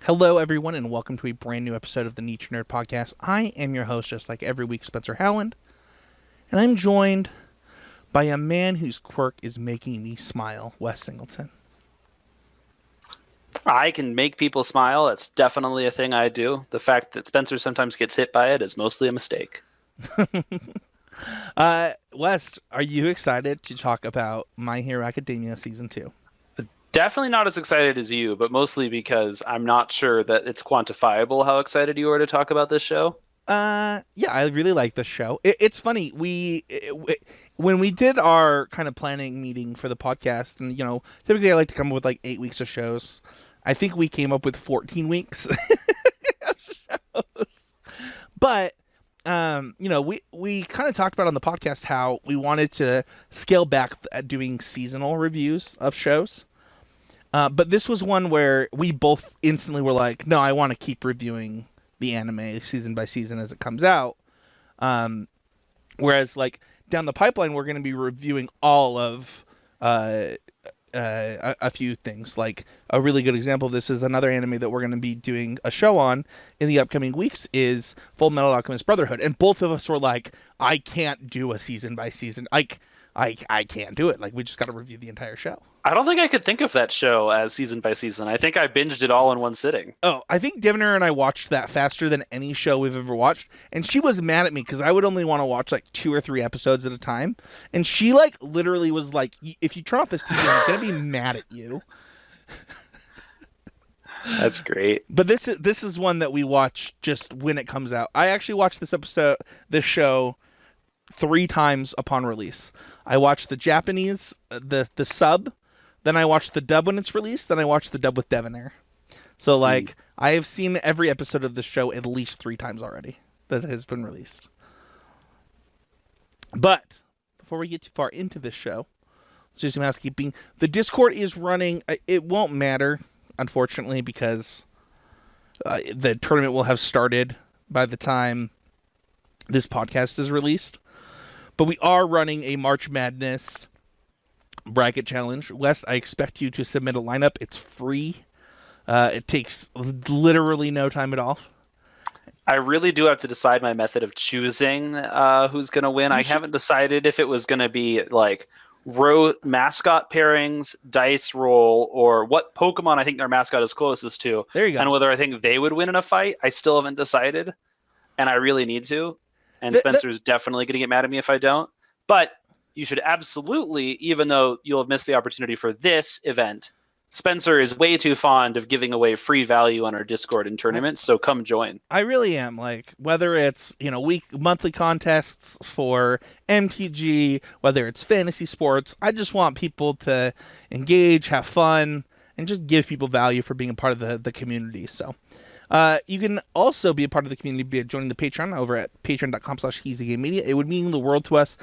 Hello, everyone, and welcome to a brand new episode of the Niche Nerd Podcast. I am your host, just like every week, Spencer Howland, and I'm joined by a man whose quirk is making me smile, Wes Singleton. I can make people smile. It's definitely a thing I do. The fact that Spencer sometimes gets hit by it is mostly a mistake. Wes, are you excited to talk about My Hero Academia Season 2? Definitely not as excited as you, but mostly because I'm not sure that it's quantifiable how excited you are to talk about this show. Yeah, I really like this show. It's funny, when we did our kind of planning meeting for the podcast, and, typically I like to come up with like 8 weeks of shows. I think we came up with 14 weeks of shows. But, we kind of talked about on the podcast how we wanted to scale back at doing seasonal reviews of shows. But this was one where we both instantly were like, no, I want to keep reviewing the anime season by season as it comes out. Whereas, like, down the pipeline, we're going to be reviewing all of a few things. Like, a really good example of this is another anime that we're going to be doing a show on in the upcoming weeks is Full Metal Alchemist Brotherhood. And both of us were like, I can't do a season by season. I can't do it. Like, we just got to review the entire show. I don't think I could think of that show as season by season. I think I binged it all in one sitting. Oh, I think Divner and I watched that faster than any show we've ever watched, and she was mad at me because I would only want to watch like 2 or 3 episodes at a time, and she like literally was like, "If you turn off this TV, I'm gonna be mad at you." That's great. But this is one that we watch just when it comes out. I actually watched this show 3 times upon release. I watched the Japanese, the sub. Then I watched the dub when it's released. Then I watched the dub with Devonair. So, like, I have seen every episode of the show at least 3 times already that has been released. But before we get too far into this show, let's do some housekeeping. The Discord is running. It won't matter, unfortunately, because the tournament will have started by the time this podcast is released. But we are running a March Madness bracket challenge. Wes, I expect you to submit a lineup. It's free. It takes literally no time at all. I really do have to decide my method of choosing who's going to win. I haven't decided if it was going to be like mascot pairings, dice roll, or what Pokemon I think their mascot is closest to. There you go. And whether I think they would win in a fight. I still haven't decided, and I really need to. And Spencer's definitely going to get mad at me if I don't. But you should absolutely, even though you'll have missed the opportunity for this event, Spencer is way too fond of giving away free value on our Discord and tournaments, so come join. I really am. Like, whether it's, monthly contests for MTG, whether it's fantasy sports, I just want people to engage, have fun, and just give people value for being a part of the community. So you can also be a part of the community by joining the Patreon over at patreon.com/HeezyGameMedia. It would mean the world to us.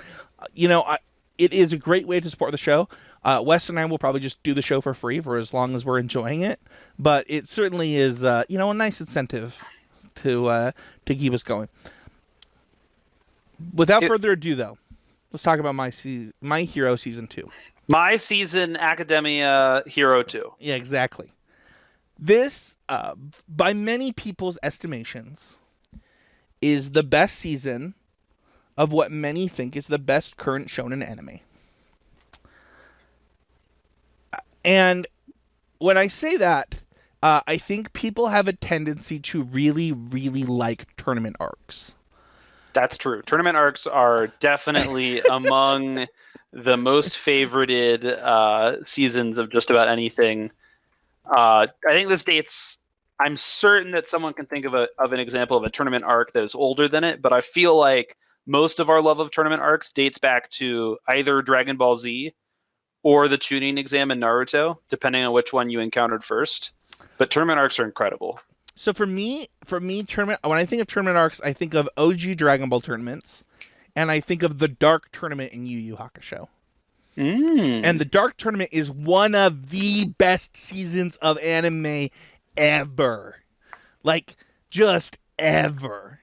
It is a great way to support the show. Wes and I will probably just do the show for free for as long as we're enjoying it. But it certainly is, a nice incentive to keep us going. Without further ado, though, let's talk about My Hero Season 2. My Season Academia Hero 2. Yeah, exactly. This, by many people's estimations, is the best season of what many think is the best current shonen anime. And when I say that, I think people have a tendency to really, really like tournament arcs. That's true. Tournament arcs are definitely among the most favorited seasons of just about anything. I think this dates... I'm certain that someone can think of an example of a tournament arc that is older than it, but I feel like most of our love of tournament arcs dates back to either Dragon Ball Z or the Chunin exam in Naruto, depending on which one you encountered first. But tournament arcs are incredible. So for me, tournament. When I think of tournament arcs, I think of OG Dragon Ball tournaments, and I think of the Dark Tournament in Yu Yu Hakusho. And the Dark Tournament is one of the best seasons of anime ever. Like, just ever.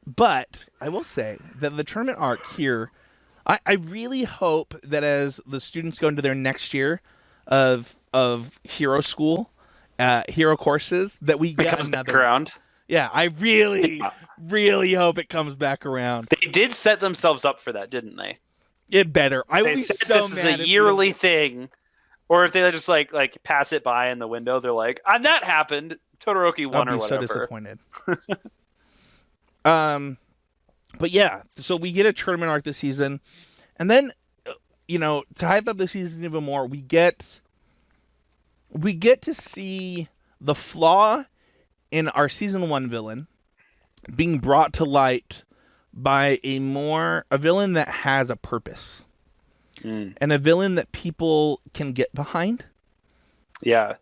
But I will say that the tournament arc here, I really hope that as the students go into their next year of of hero school, hero courses, that we It get comes back another. around. Yeah, I really, Yeah. really hope it comes back around. They did set themselves up for that, didn't they? It better. I would They be said so this is a mad if we don't yearly get- thing, or if they just like pass it by in the window, they're like, "And that happened." Todoroki won I'll or be so whatever. disappointed. But yeah, so we get a tournament arc this season, and then, to hype up the season even more, we get to see the flaw in our season 1 villain being brought to light by a villain that has a purpose, and a villain that people can get behind. Yeah,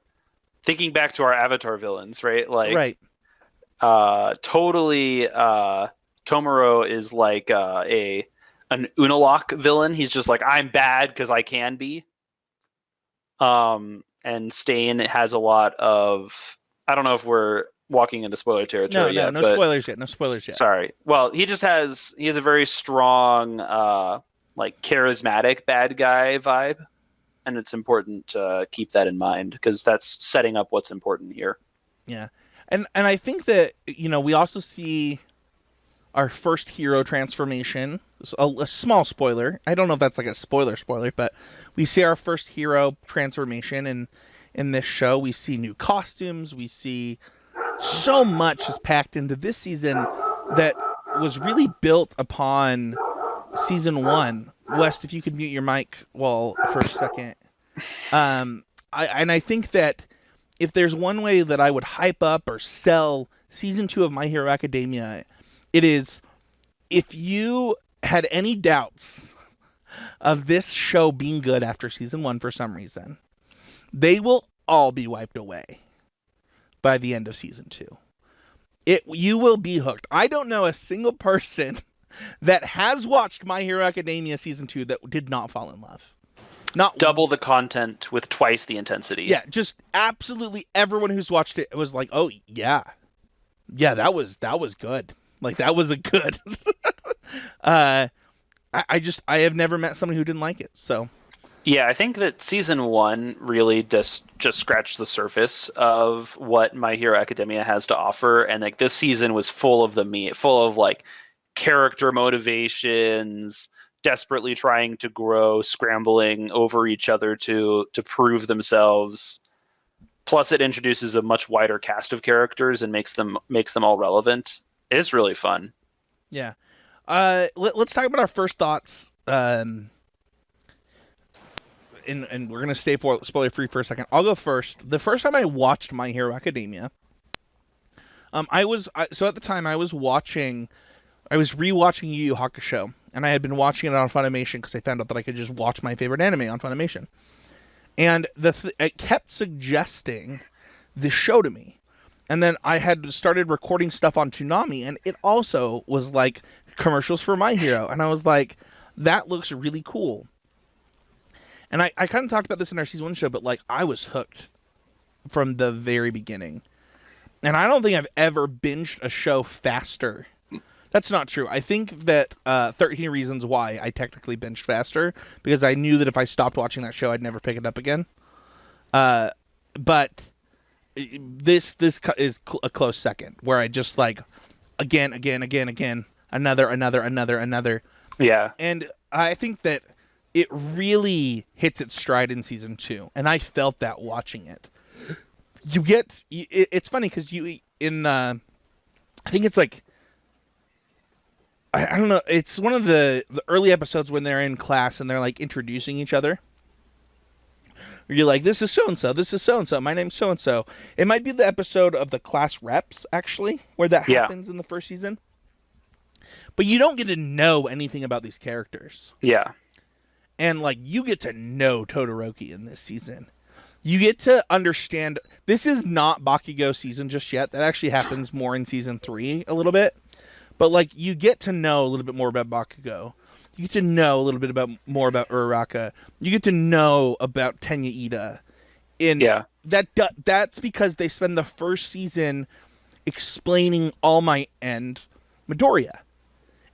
thinking back to our Avatar villains, right? Like, Right. Totally. Tomoro is like an Unalaq villain. He's just like, I'm bad because I can be. And Stain has a lot of. I don't know if we're walking into spoiler territory yet. No but, spoilers yet. No spoilers yet. Sorry. Well, he has a very strong, like charismatic bad guy vibe, and it's important to keep that in mind because that's setting up what's important here. Yeah, and I think that we also see our first hero transformation. A small spoiler. I don't know if that's like a spoiler, but we see our first hero transformation in this show. We see new costumes. We see so much is packed into this season that was really built upon season 1. West, if you could mute your mic for a second. I think that if there's one way that I would hype up or sell season 2 of My Hero Academia, it is, if you had any doubts of this show being good after season 1 for some reason, they will all be wiped away by the end of season 2. You will be hooked. I don't know a single person that has watched My Hero Academia season 2 that did not fall in love. Not double the content with twice the intensity. Yeah, just absolutely everyone who's watched it was like, "Oh yeah, that was good. Like that was a good." I have never met someone who didn't like it. So yeah, I think that season 1 really just scratched the surface of what My Hero Academia has to offer, and like this season was full of full of like character motivations, desperately trying to grow, scrambling over each other to prove themselves. Plus, it introduces a much wider cast of characters and makes them all relevant. It is really fun. Yeah. Let's talk about our first thoughts. And we're gonna stay spoiler free for a second. I'll go first. The first time I watched My Hero Academia, at the time I was rewatching Yu Yu Hakusho, and I had been watching it on Funimation because I found out that I could just watch my favorite anime on Funimation. And it kept suggesting this show to me. And then I had started recording stuff on Toonami, and it also was like commercials for My Hero. And I was like, that looks really cool. And I kind of talked about this in our season 1 show, but like I was hooked from the very beginning. And I don't think I've ever binged a show faster. That's not true. I think that 13 Reasons Why I technically binged faster because I knew that if I stopped watching that show, I'd never pick it up again. But this is a close second where I just like again, another. Yeah. And I think that it really hits its stride in season 2, and I felt that watching it. It's funny because I think it's like, I don't know, it's one of the early episodes when they're in class and they're like introducing each other. You're like, this is so-and-so, this is so-and-so, my name's so-and-so. It might be the episode of the class reps, actually, where that happens in the first season. But you don't get to know anything about these characters. Yeah. And, like, you get to know Todoroki in this season. You get to understand... This is not Bakugo season just yet. That actually happens more in season 3 a little bit. But, like, you get to know a little bit more about Bakugo. You get to know a little bit more about Uraraka. You get to know about Tenya Ida. That's because they spend the first season explaining All Might and Midoriya.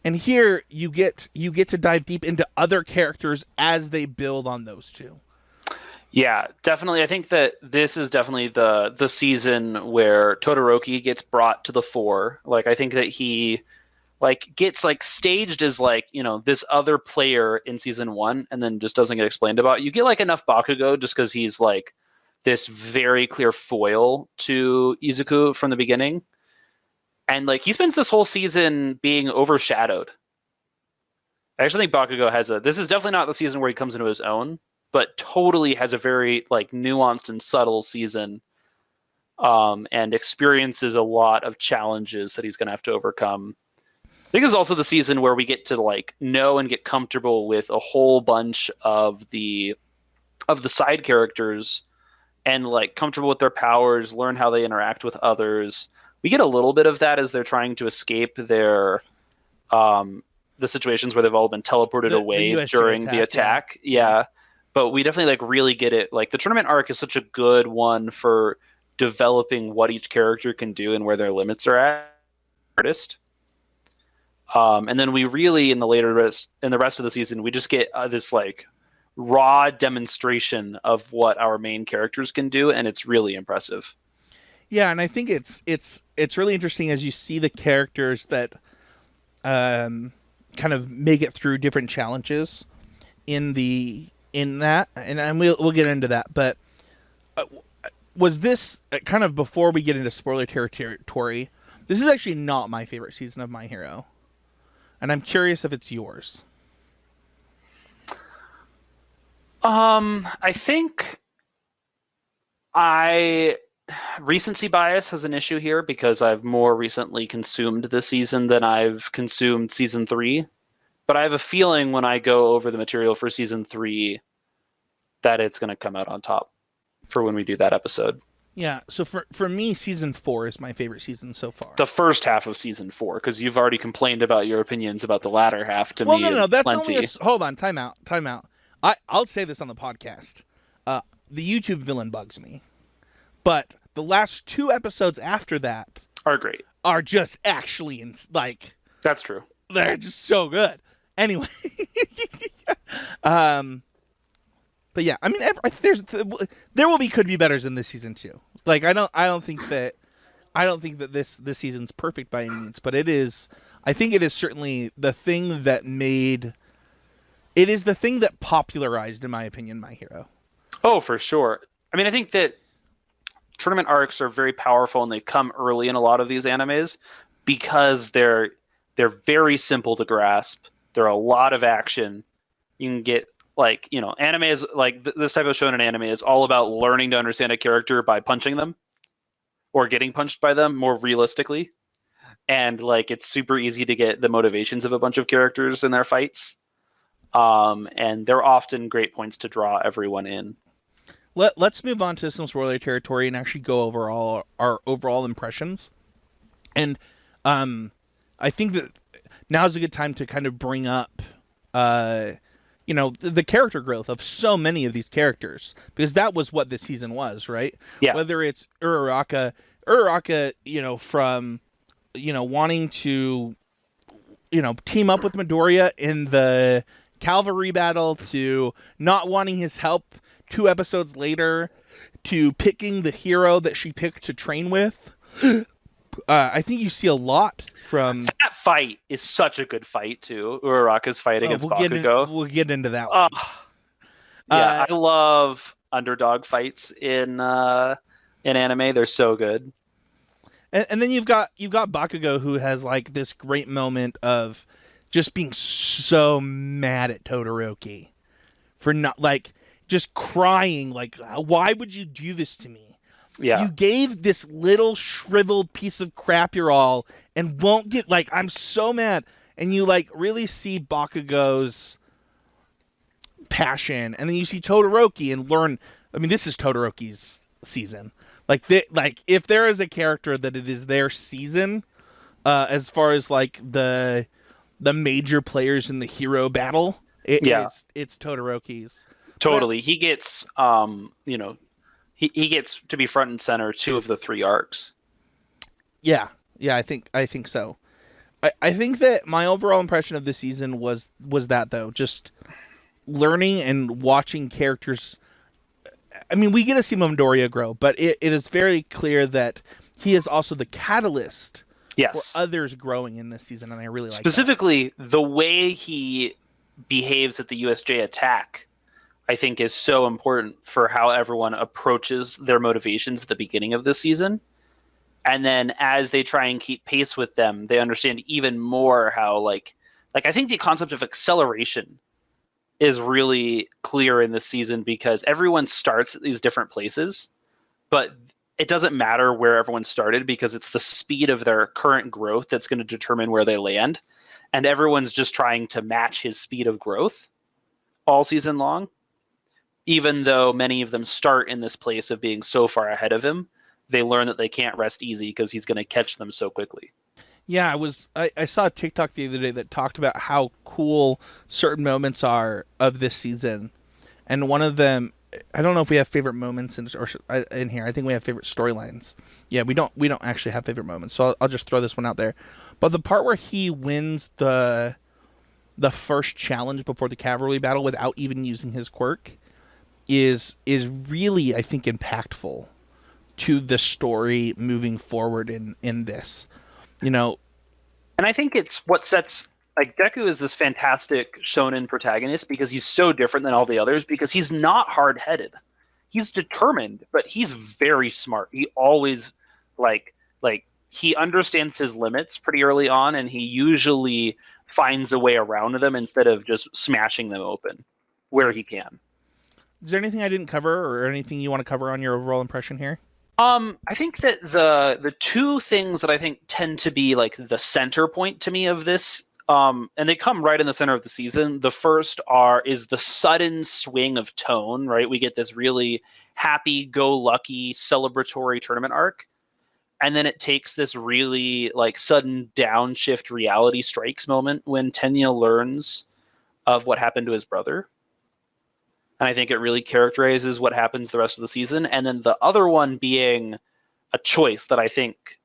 And here you get to dive deep into other characters as they build on those two. Yeah, definitely. I think that this is definitely the season where Todoroki gets brought to the fore. Like I think that he like gets like staged as like, this other player in season 1 and then just doesn't get explained about. You get like enough Bakugo just cuz he's like this very clear foil to Izuku from the beginning. And like he spends this whole season being overshadowed. I actually think Bakugo has this is definitely not the season where he comes into his own, but totally has a very like nuanced and subtle season, and experiences a lot of challenges that he's going to have to overcome. I think it's also the season where we get to like know and get comfortable with a whole bunch of the side characters and like comfortable with their powers, learn how they interact with others. We get a little bit of that as they're trying to escape their the situations where they've all been teleported The away USJ during the attack. Yeah. But we definitely like really get it. Like the tournament arc is such a good one for developing what each character can do and where their limits are at. Artist. And then we really in the rest of the season we just get this like raw demonstration of what our main characters can do, and it's really impressive. Yeah, and I think it's really interesting as you see the characters that kind of make it through different challenges in that, and we'll get into that. But was this kind of before we get into spoiler territory? This is actually not my favorite season of My Hero, and I'm curious if it's yours. I think I recency bias has an issue here because I've more recently consumed this season than I've consumed season 3. But I have a feeling when I go over the material for season 3 that it's going to come out on top for when we do that episode. Yeah, so for me, season 4 is my favorite season so far. The first half of season 4, because you've already complained about your opinions about the latter half to well, me. no, that's plenty. only hold on, time out. I'll say this on the podcast. The YouTube villain bugs me, but the last 2 episodes after that are great. Are just actually like that's true. They're just so good. Anyway, but yeah, I mean, could be betters in this season too. Like I don't think that this season's perfect by any means, but it is. I think it is certainly the thing that made. It is the thing that popularized, in my opinion, My Hero. Oh, for sure. I mean, I think that tournament arcs are very powerful and they come early in a lot of these animes because they're very simple to grasp. There are a lot of action. You can get like, anime is like this type of shonen anime is all about learning to understand a character by punching them or getting punched by them more realistically. And like it's super easy to get the motivations of a bunch of characters in their fights. And they're often great points to draw everyone in. Let's move on to some spoiler territory and actually go over our overall impressions. And I think that now's a good time to kind of bring up, the character growth of so many of these characters, because that was what this season was, right? Yeah. Whether it's Uraraka, from, wanting to, team up with Midoriya in the cavalry battle to not wanting his help 2 episodes later to picking the hero that she picked to train with. I think you see a lot from that fight is such a good fight too. Uraraka's fight against Bakugo. We'll get into that one. Yeah, I love underdog fights in anime. They're so good. And then you've got Bakugo, who has like this great moment of just being so mad at Todoroki for not like just crying like, why would you do this to me? Yeah. You gave this little shriveled piece of crap your all and won't get like, I'm so mad. And you like really see Bakugo's passion, and then you see Todoroki and learn. I mean, this is Todoroki's season. Like if there is a character that it is their season, as far as like the major players in the hero battle, it's Todoroki's. Totally. But he gets he gets to be front and center 2 of the 3 arcs. Yeah, I think so. I think that my overall impression of this season was that though, just learning and watching characters I mean, we get to see Midoriya grow, but it is very clear that he is also the catalyst for Yes. others growing in this season, and I really like that. Specifically, the way he behaves at the USJ attack, I think, is so important for how everyone approaches their motivations at the beginning of this season. And then as they try and keep pace with them, they understand even more how like I think the concept of acceleration is really clear in this season because everyone starts at these different places, but it doesn't matter where everyone started because it's the speed of their current growth that's going to determine where they land. And everyone's just trying to match his speed of growth all season long, even though many of them start in this place of being so far ahead of him. They learn that they can't rest easy because he's going to catch them so quickly. Yeah, I saw a TikTok the other day that talked about how cool certain moments are of this season, and one of them, I don't know if we have favorite moments in here. I think we have favorite storylines. Yeah, we don't actually have favorite moments, so I'll just throw this one out there. But the part where he wins the first challenge before the cavalry battle without even using his quirk is really, I think, impactful to the story moving forward in this. You know, And I think it's what sets like Deku is this fantastic shonen protagonist because he's so different than all the others because he's not hard-headed. He's determined, but he's very smart. He always like he understands his limits pretty early on and he usually finds a way around them instead of just smashing them open where he can. is there anything I didn't cover or anything you want to cover on your overall impression here? I think that the two things that I think tend to be like the center point to me of this, and they come right in the center of the season. The first is the sudden swing of tone, right? We get this really happy-go-lucky celebratory tournament arc, and then it takes this really like sudden downshift reality strikes moment when Tenya learns of what happened to his brother. And I think it really characterizes what happens the rest of the season. And then the other one being a choice that I think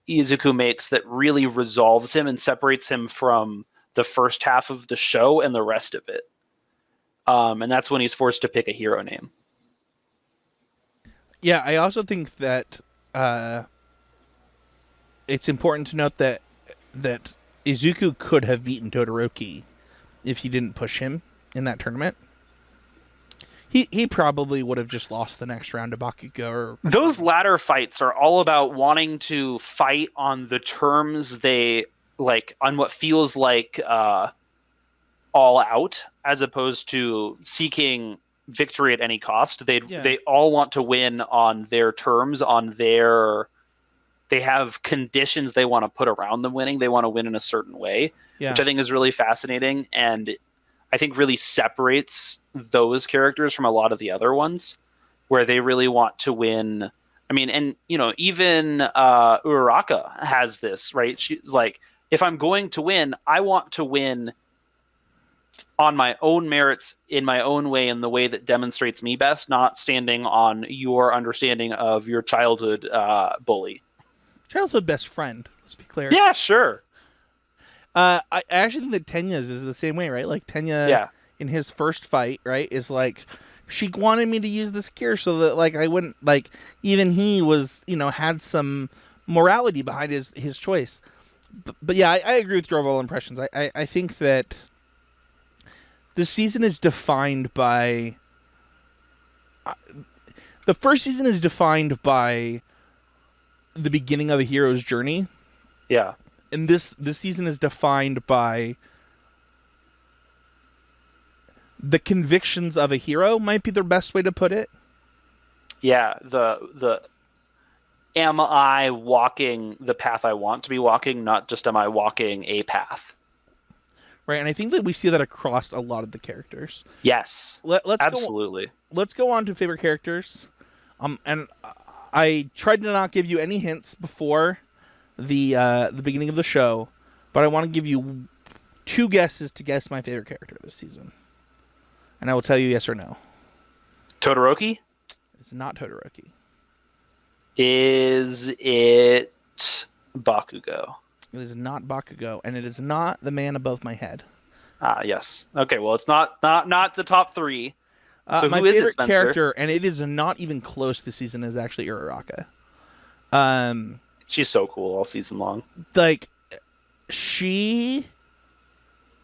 Izuku makes that really resolves him and separates him from the first half of the show and the rest of it. And that's when he's forced to pick a hero name. Yeah, I also think that it's important to note that Izuku could have beaten Todoroki if he didn't push him in that tournament. He probably would have just lost the next round to Bakugo. Those latter fights are all about wanting to fight on the terms they like, on what feels like all out, as opposed to seeking victory at any cost. They all want to win on their terms, they have conditions they want to put around them winning. They want to win in a certain way, which I think is really fascinating and I think really separates those characters from a lot of the other ones where they really want to win. I mean, and even Uraraka has this, right? She's like, if I'm going to win, I want to win on my own merits in my own way, in the way that demonstrates me best, not standing on your understanding of your childhood bully. Childhood best friend, let's be clear. Yeah, sure. I actually think that Tenya's is the same way, right? Like Tenya in his first fight, right, is like, she wanted me to use this gear so that like I wouldn't, like, even he was, had some morality behind his choice. But yeah, I agree with your overall impressions. I think that the season is defined by the first season is defined by the beginning of a hero's journey. Yeah. And this season is defined by the convictions of a hero, might be the best way to put it. Yeah, the am I walking the path I want to be walking, not just am I walking a path. Right, and I think that we see that across a lot of the characters. Yes, absolutely. Let's go on to favorite characters. And I tried to not give you any hints before the beginning of the show, but I want to give you two guesses to guess my favorite character this season, and I will tell you yes or no. Todoroki? It's not Todoroki. Is it Bakugo? It is not Bakugo, and it is not the man above my head. Ah, yes. Okay, well, it's not the top three. So My who is it, favorite Spencer? character, and it is not even close this season, is actually Uraraka. She's so cool all season long. Like she,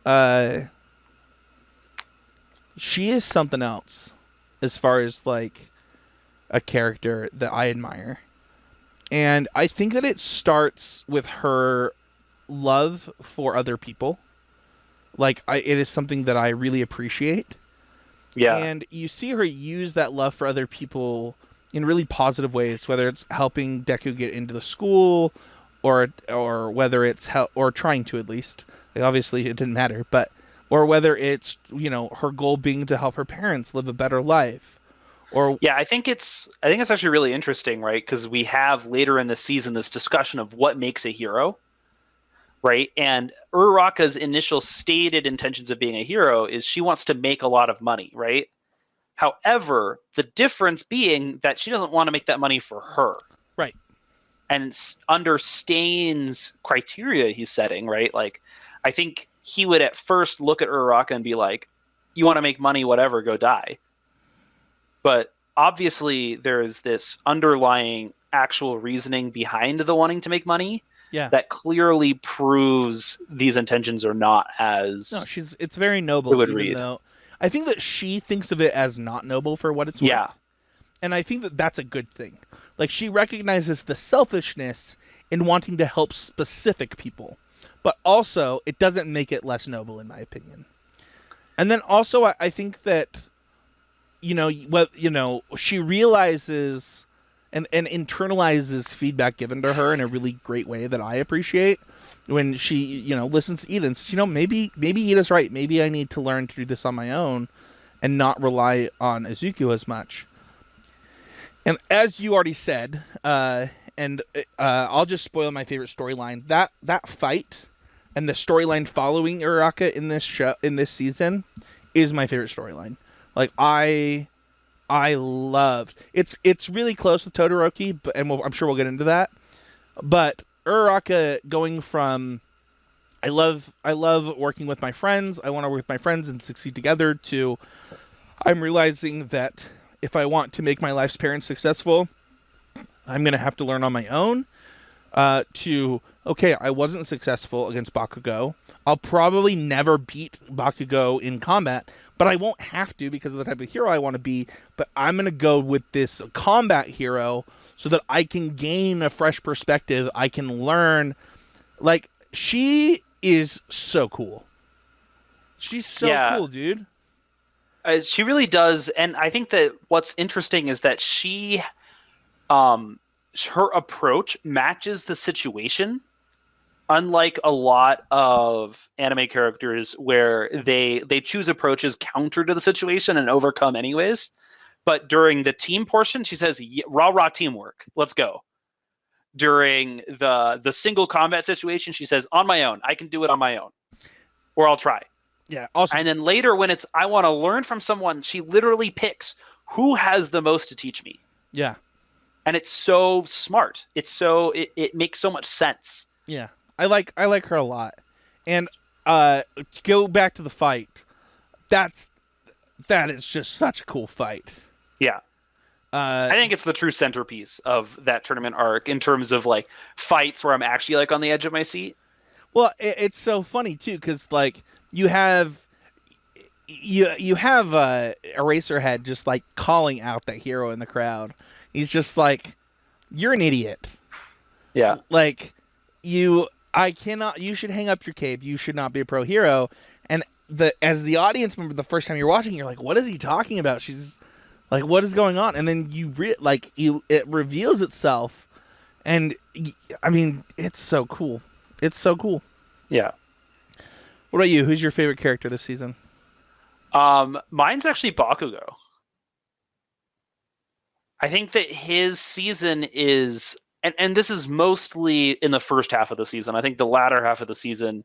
uh, she is something else as far as like a character that I admire, and I think that it starts with her love for other people. Like it is something that I really appreciate. Yeah. And you see her use that love for other people in really positive ways, whether it's helping Deku get into the school, or whether it's or trying to at least. Like obviously it didn't matter, but or whether it's her goal being to help her parents live a better life, or Yeah, I think it's actually really interesting, right? Because we have later in the season this discussion of what makes a hero, right? And Uraraka's initial stated intentions of being a hero is she wants to make a lot of money, right? However, the difference being that she doesn't want to make that money for her. right. And under Stain's criteria he's setting, right? Like, I think he would at first look at Uraraka and be like, "You want to make money, whatever, go die." But obviously, there is this underlying actual reasoning behind the wanting to make money Yeah. that clearly proves these intentions are not No, as it's very it noble, would even read. though I think that she thinks of it as not noble for what it's worth. Yeah, And I think that that's a good thing. Like she recognizes the selfishness in wanting to help specific people, but also it doesn't make it less noble, in my opinion. And then also, I think that she realizes and internalizes feedback given to her in a really great way that I appreciate. When she listens to Ida and says, maybe Ida's right. Maybe I need to learn to do this on my own and not rely on Izuku as much. And as you already said, and I'll just spoil my favorite storyline. That fight and the storyline following Uraraka in this season is my favorite storyline. Like I loved it's really close with Todoroki, but I'm sure we'll get into that. But Uraraka going from I love working with my friends. I want to work with my friends and succeed together. To I'm realizing that if I want to make my life's parents successful, I'm gonna have to learn on my own. To okay, I wasn't successful against Bakugo. I'll probably never beat Bakugo in combat, but I won't have to because of the type of hero I want to be. But I'm gonna go with this combat hero so that I can gain a fresh perspective. I can learn. Like she is so cool. She's so yeah, cool, dude. she really does. And I think that what's interesting is that um, her approach matches the situation. Unlike a lot of anime characters where they choose approaches counter to the situation and overcome anyways. But during the team portion, she says, "Rah rah teamwork, let's go." During the single combat situation, she says, "On my own, I can do it on my own, or I'll try." Yeah. Also, And then later, when it's I want to learn from someone, she literally picks who has the most to teach me, yeah. and it's so smart. It makes so much sense. Yeah, I like her a lot. And to go back to the fight, that's that is just such a cool fight. Yeah. Uh, I think it's the true centerpiece of that tournament arc in terms of like fights where I'm actually like on the edge of my seat. well, it's so funny too because like you have you have Eraserhead just like calling out that hero in the crowd. He's just like, "You're an idiot. Yeah. Like I cannot. You should hang up your cape. You should not be a pro hero." And as the audience member, the first time you're watching, you're like, "What is he talking about?" She's like, "What is going on?" And then it reveals itself, and I mean, it's so cool. It's so cool. Yeah. What about you? Who's your favorite character this season? Mine's actually Bakugo. I think that his season is and this is mostly in the first half of the season. I think the latter half of the season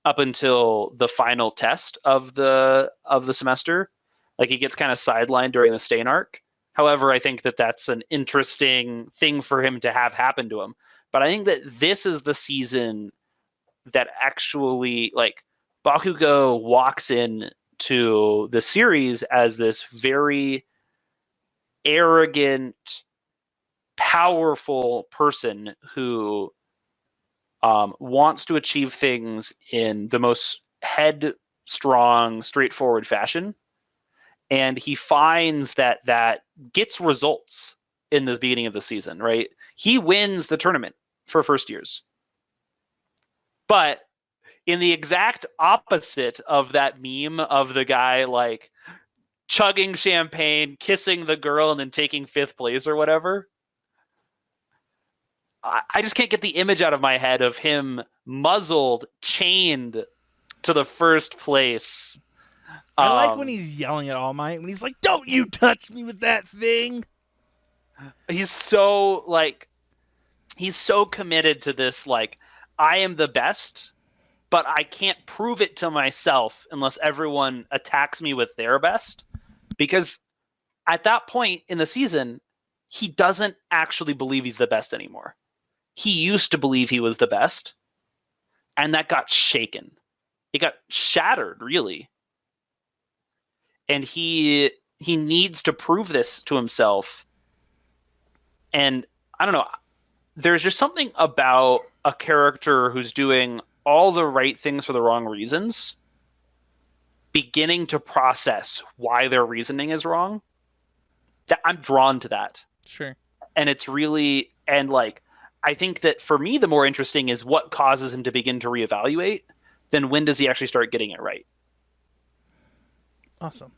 up until the final test of the semester, like he gets kind of sidelined during the Stain arc. However, I think that that's an interesting thing for him to have happen to him. But I think that this is the season that actually like Bakugo walks in to the series as this very arrogant, powerful person who wants to achieve things in the most headstrong, straightforward fashion. And he finds that gets results in the beginning of the season, right? He wins the tournament for first years. But in the exact opposite of that meme of the guy like chugging champagne, kissing the girl, and then taking 5th place or whatever, I just can't get the image out of my head of him muzzled, chained to the 1st place. I like when he's yelling at All Might, when he's like, "Don't you touch me with that thing!" He's so committed to this, like, I am the best, but I can't prove it to myself unless everyone attacks me with their best. Because at that point in the season, he doesn't actually believe he's the best anymore. He used to believe he was the best, and that got shaken. It got shattered, really. And he needs to prove this to himself. And I don't know, there's just something about a character who's doing all the right things for the wrong reasons, beginning to process why their reasoning is wrong. That I'm drawn to that. Sure. And it's really, and like, I think that for me, the more interesting is what causes him to begin to reevaluate than when does he actually start getting it right. Awesome.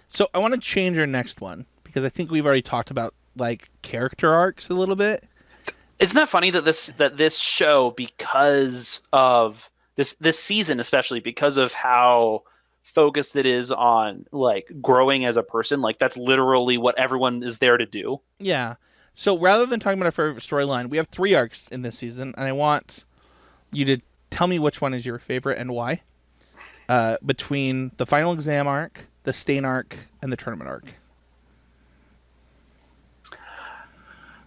So I want to change our next one because I think we've already talked about like character arcs a little bit. Isn't that funny that this show, because of this season, especially because of how focused it is on like growing as a person, like that's literally what everyone is there to do. Yeah. So rather than talking about our favorite storyline, we have 3 arcs in this season, and I want you to tell me which one is your favorite and why. Between the final exam arc, the Stain arc, and the tournament arc.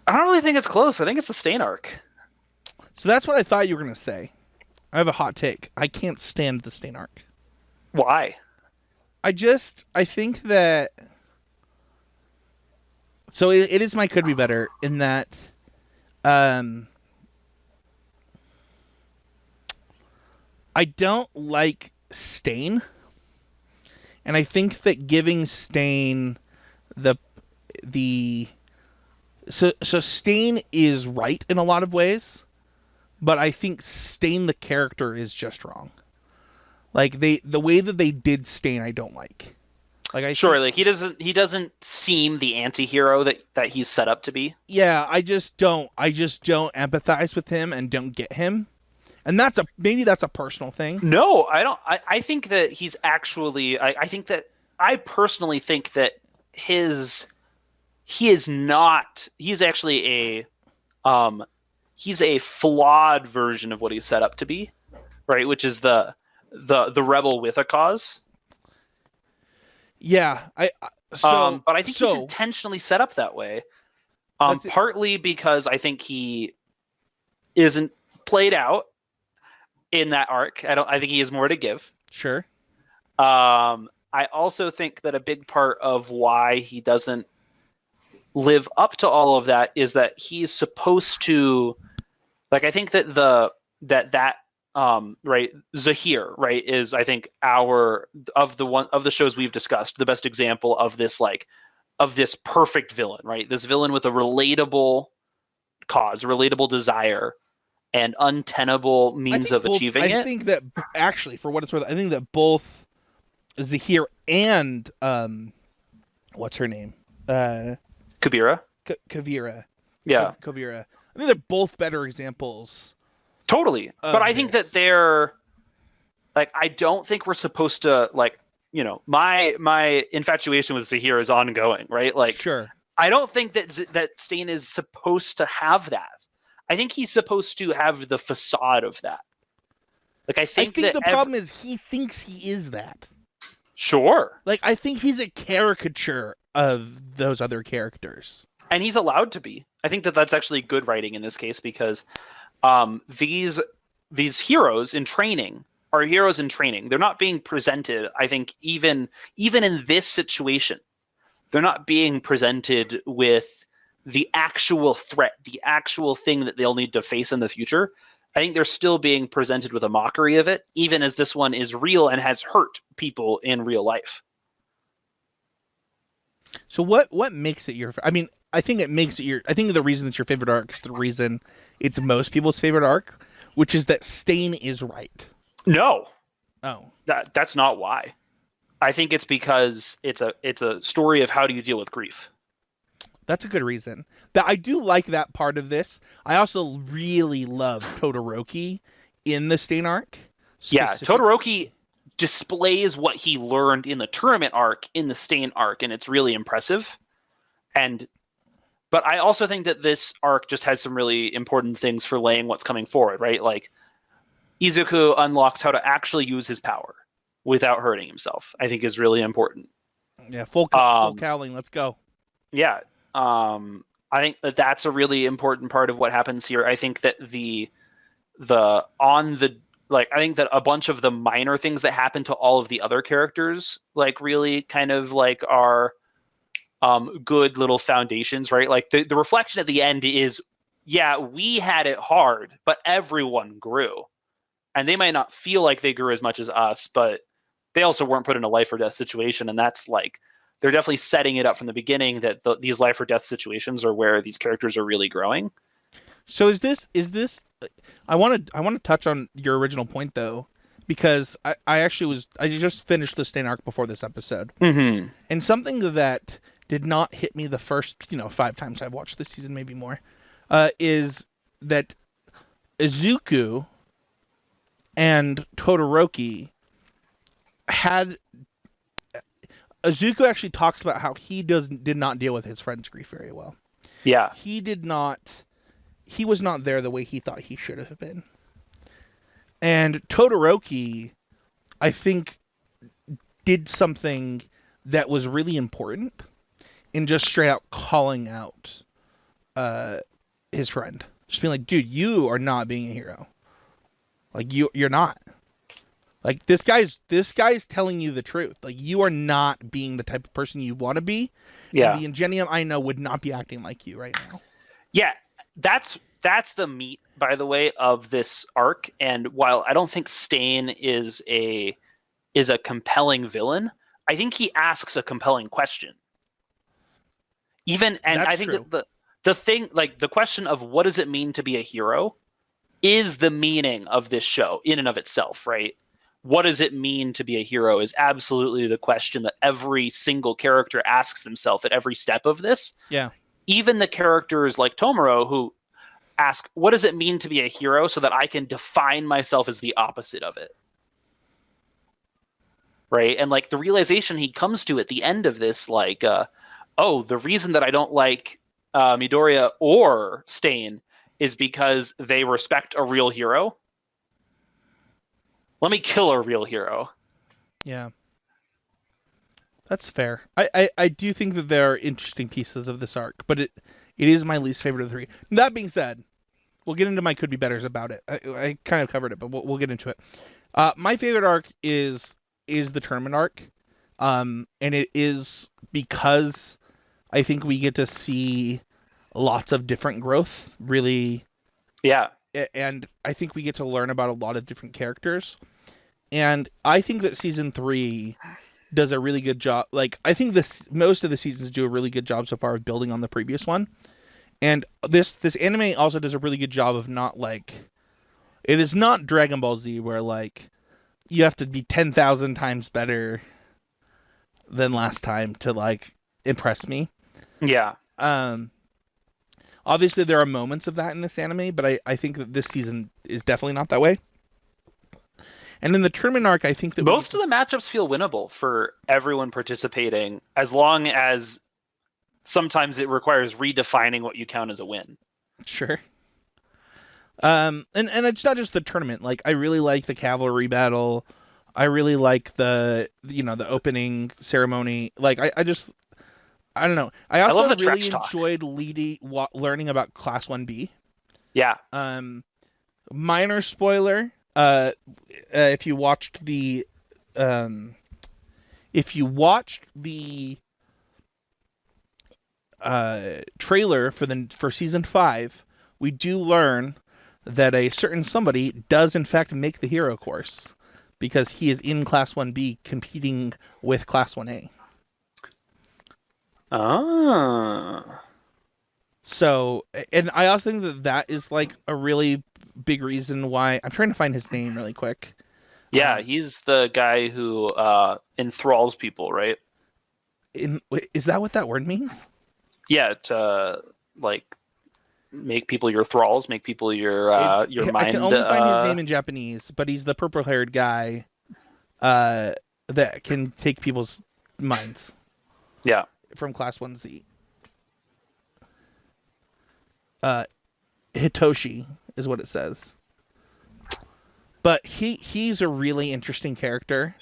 I don't really think it's close. I think it's the Stain arc. So that's what I thought you were going to say. I have a hot take. I can't stand the Stain arc. Why? I think that... So it is my could be better in that... I don't like Stain. And I think that giving Stain So Stain is right in a lot of ways, but I think Stain the character is just wrong. Like the way that they did Stain, I don't like. Like like he doesn't seem the anti-hero that he's set up to be. Yeah, I just don't empathize with him and don't get him. And maybe that's a personal thing. No, I don't. I think that he's actually. I personally think that he's actually he's a flawed version of what he's set up to be, right? Which is the rebel with a cause. Yeah, but I think he's intentionally set up that way. Partly because I think he isn't played out in that arc. I think he has more to give. Sure. I also think that a big part of why he doesn't live up to all of that is that he's supposed to, like, I think that right, Zahir, right, is, I think, of the shows we've discussed, the best example of this, like, of this perfect villain, right? This villain with a relatable cause, a relatable desire, and untenable means of achieving it. I think that, actually, for what it's worth, I think that both Zahir and what's her name? Kabira. Kavira. Yeah. Kavira. I think they're both better examples. Totally. But I think that they're, like, I don't think we're supposed to, like, you know, my infatuation with Zahir is ongoing, right? Like, sure. I don't think that Stain is supposed to have that. I think he's supposed to have the facade of that. Like, I think the problem is he thinks he is that. Sure. Like, I think he's a caricature of those other characters. And he's allowed to be. I think that that's actually good writing in this case because these heroes in training are heroes in training. They're not being presented, I think, even in this situation, they're not being presented with the actual threat, the actual thing that they'll need to face in the future. I think they're still being presented with a mockery of it, even as this one is real and has hurt people in real life. So what makes it your? I mean, I think it makes it your. I think the reason it's your favorite arc is the reason it's most people's favorite arc, which is that Stain is right. No, Oh, that's not why. I think it's because it's a story of how do you deal with grief. that's a good reason. That I do like that part of this. I also really love Todoroki in the Stain arc. Yeah, Todoroki displays what he learned in the tournament arc in the Stain arc, and it's really impressive. But I also think that this arc just has some really important things for laying what's coming forward, right? Like Izuku unlocks how to actually use his power without hurting himself. I think is really important. Yeah, full cowling. Let's go. Yeah, I think that that's a really important part of what happens here. I think that I think that a bunch of the minor things that happen to all of the other characters, like really kind of like are good little foundations, right? Like the reflection at the end is, yeah, we had it hard, but everyone grew. And they might not feel like they grew as much as us, but they also weren't put in a life or death situation. And that's like, they're definitely setting it up from the beginning that these life or death situations are where these characters are really growing. So is this I want to touch on your original point though, because I just finished the Stain arc before this episode. Mm-hmm. And something that did not hit me the first, 5 times I've watched this season, maybe more, is that Izuku and Todoroki Izuku actually talks about how he did not deal with his friend's grief very well. Yeah. He was not there the way he thought he should have been. And Todoroki, I think, did something that was really important in just straight out calling out his friend. Just being like, dude, you are not being a hero. Like, you're not. Like, this guy's telling you the truth. Like, you are not being the type of person you want to be. Yeah. And the Ingenium I know would not be acting like you right now. Yeah, that's the meat, by the way, of this arc. And while I don't think Stain is a compelling villain, I think he asks a compelling question. I think true. that the thing, like the question of what does it mean to be a hero, is the meaning of this show in and of itself, right? What does it mean to be a hero is absolutely the question that every single character asks themselves at every step of this. Yeah. Even the characters like Tomoro who ask, what does it mean to be a hero so that I can define myself as the opposite of it? Right? And like the realization he comes to at the end of this, like, the reason that I don't like Midoriya or Stain is because they respect a real hero. Let me kill a real hero. Yeah. That's fair. I do think that there are interesting pieces of this arc, but it is my least favorite of the 3. That being said, we'll get into my could be betters about it. I kind of covered it, but we'll get into it. My favorite arc is the tournament arc, and it is because I think we get to see lots of different growth. Really, yeah. And I think we get to learn about a lot of different characters. And I think that season 3 does a really good job. Like, I think most of the seasons do a really good job so far of building on the previous one. And this anime also does a really good job of not, like, it is not Dragon Ball Z where, like, you have to be 10,000 times better than last time to, like, impress me. Yeah. Obviously there are moments of that in this anime, but I think that this season is definitely not that way. And in the tournament arc, I think that most of the matchups feel winnable for everyone participating, as long as sometimes it requires redefining what you count as a win. Sure. And it's not just the tournament. Like, I really like the cavalry battle. I really like the opening ceremony. Like, I don't know. I also really enjoyed learning about Class 1B. Yeah. Minor spoiler. if you watched the um, if you watched the trailer for season 5, we do learn that a certain somebody does in fact make the hero course because he is in Class 1B competing with Class 1A. Ah. So, and I also think that that is like a really big reason why I'm trying to find his name really quick. Yeah, he's the guy who enthralls people, right? Is that what that word means? Yeah, to like make people your thralls, make people your I can mind. only find his name in Japanese, but he's the purple-haired guy that can take people's minds. Yeah. From Class 1Z. Hitoshi is what it says. But he's a really interesting character.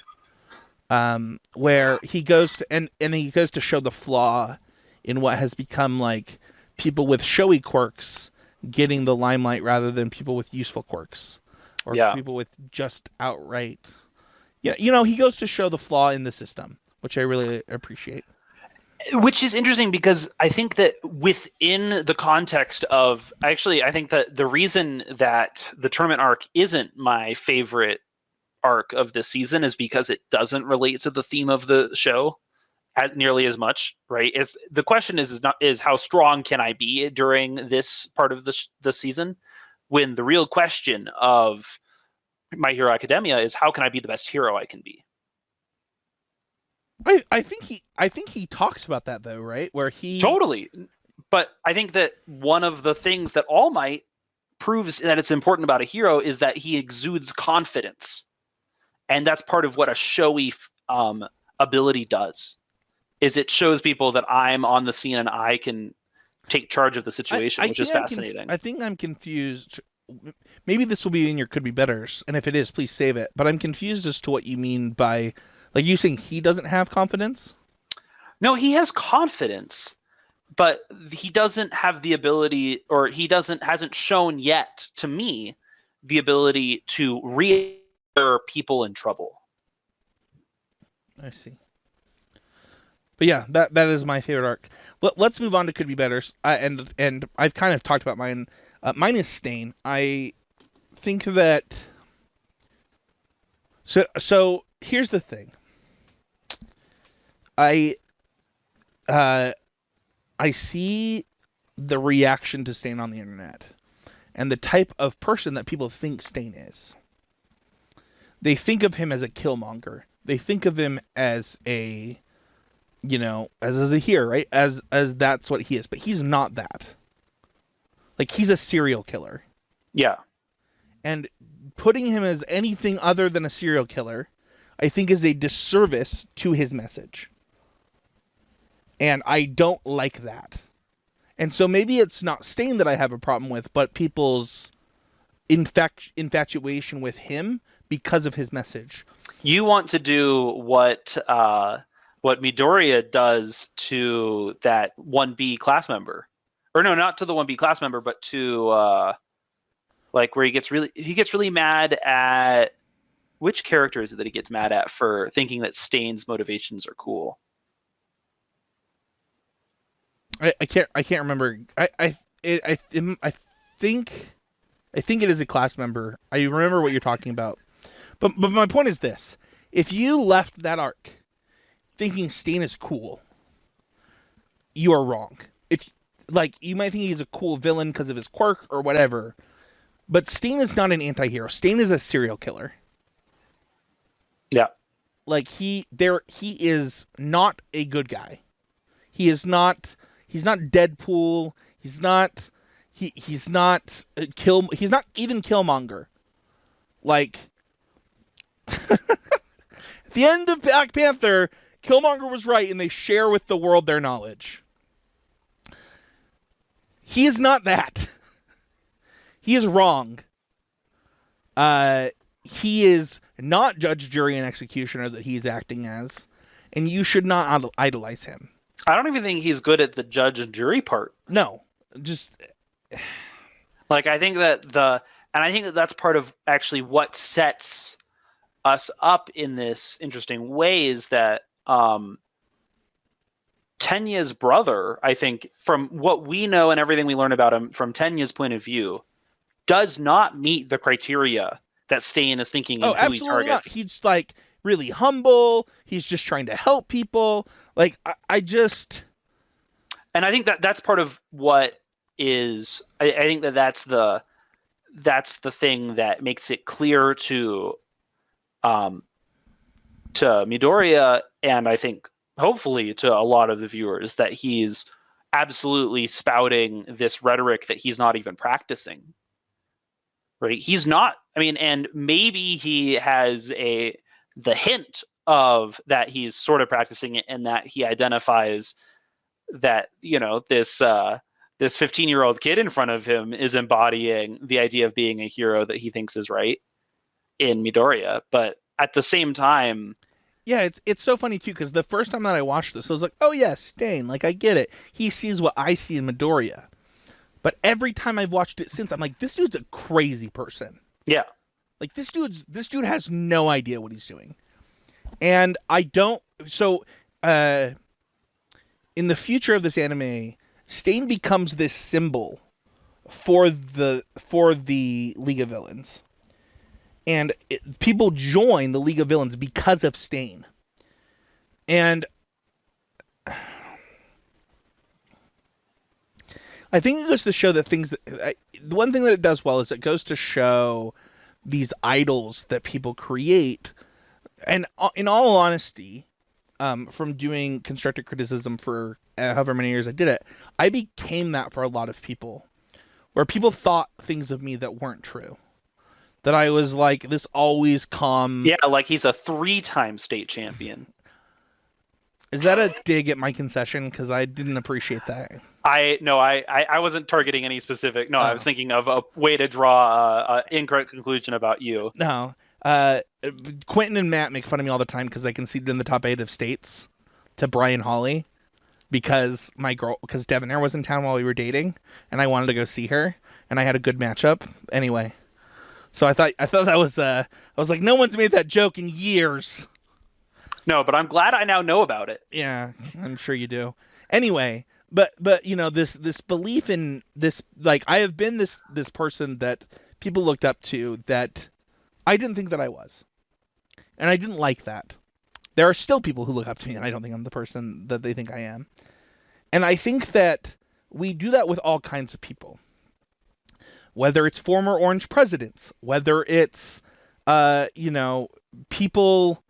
Where he goes to and he goes to show the flaw in what has become like people with showy quirks getting the limelight rather than people with useful quirks or people with just outright. Yeah, he goes to show the flaw in the system, which I really appreciate. Which is interesting because I think that within the context of I think that the reason that the tournament arc isn't my favorite arc of this season is because it doesn't relate to the theme of the show nearly as much, right? It's the question is how strong can I be during this part of the season, when the real question of My Hero Academia is how can I be the best hero I can be. I think he talks about that though, right? Where he totally, but I think that one of the things that All Might proves that it's important about a hero is that he exudes confidence, and that's part of what a showy ability does. Is it shows people that I'm on the scene and I can take charge of the situation, which is fascinating. I think I'm confused. Maybe this will be in your could be betters, and if it is, please save it. But I'm confused as to what you mean by, like, you saying he doesn't have confidence? No, he has confidence, but he doesn't have the ability, or hasn't shown yet to me the ability to reassure people in trouble. I see. But yeah, that is my favorite arc. Let's move on to could be betters. And I've kind of talked about mine. Mine is Stain. I think that. So here's the thing. I see the reaction to Stain on the internet, and the type of person that people think Stain is. They think of him as a killmonger. They think of him as a, as a hero, right? As that's what he is, but he's not that. Like, he's a serial killer. Yeah. And putting him as anything other than a serial killer, I think, is a disservice to his message. And I don't like that. And so maybe it's not Stain that I have a problem with, but people's infatuation with him because of his message. You want to do what Midoriya does to that 1B class member. Or no, not to the 1B class member, but to where he gets really mad at, which character is it that he gets mad at for thinking that Stain's motivations are cool? I can't remember. I think it is a class member. I remember what you're talking about. But my point is this: if you left that arc thinking Stain is cool, you are wrong. It's like, you might think he's a cool villain because of his quirk or whatever, but Stain is not an anti-hero. Stain is a serial killer. Yeah. Like, he is not a good guy. He's not Deadpool. He's not even Killmonger. Like, at the end of Black Panther, Killmonger was right, and they share with the world their knowledge. He is not that. He is wrong. He is not judge, jury, and executioner that he's acting as, and you should not idolize him. I don't even think he's good at the judge and jury part. No, just like, I think that And I think that that's part of actually what sets us up in this interesting way is that Tenya's brother, I think, from what we know and everything we learn about him from Tenya's point of view, does not meet the criteria that Stain is thinking in Oh, who he absolutely not. targets. He's like really humble. He's just trying to help people. Like I just. And I think that that's part of what is. I think that that's the thing that makes it clear to Midoriya, and I think hopefully to a lot of the viewers, that he's absolutely spouting this rhetoric that he's not even practicing. Right? He's not. I mean, and maybe he has the hint of that he's sort of practicing it, and that he identifies that this 15-year-old kid in front of him is embodying the idea of being a hero that he thinks is right in Midoriya, but at the same time. Yeah, it's so funny too, because the first time that I watched this, I was like, oh yeah, Stain, like I get it. He sees what I see in Midoriya. But every time I've watched it since, I'm like, this dude's a crazy person. Yeah. Like this dude has no idea what he's doing. And I don't so in the future of this anime, Stain becomes this symbol for the League of Villains. And people join the League of Villains because of Stain. And I think it goes to show that the one thing that it does well is it goes to show these idols that people create. And in all honesty, from doing constructive criticism for however many years I did it, I became that for a lot of people. Where people thought things of me that weren't true. That I was like this always calm. Yeah, like he's a 3-time state champion. Is that a dig at my concession? Because I didn't appreciate that. I wasn't targeting any specific. No, I was thinking of a way to draw an incorrect conclusion about you. No. Quentin and Matt make fun of me all the time because I conceded in the top 8 of states to Brian Hawley because Devonair was in town while we were dating and I wanted to go see her and I had a good matchup. Anyway. So I thought that was I was like, no one's made that joke in years. No, but I'm glad I now know about it. Yeah, I'm sure you do. Anyway, but this belief in this, like I have been this person that people looked up to that I didn't think that I was. And I didn't like that. There are still people who look up to me and I don't think I'm the person that they think I am. And I think that we do that with all kinds of people. Whether it's former Orange presidents, whether it's, people,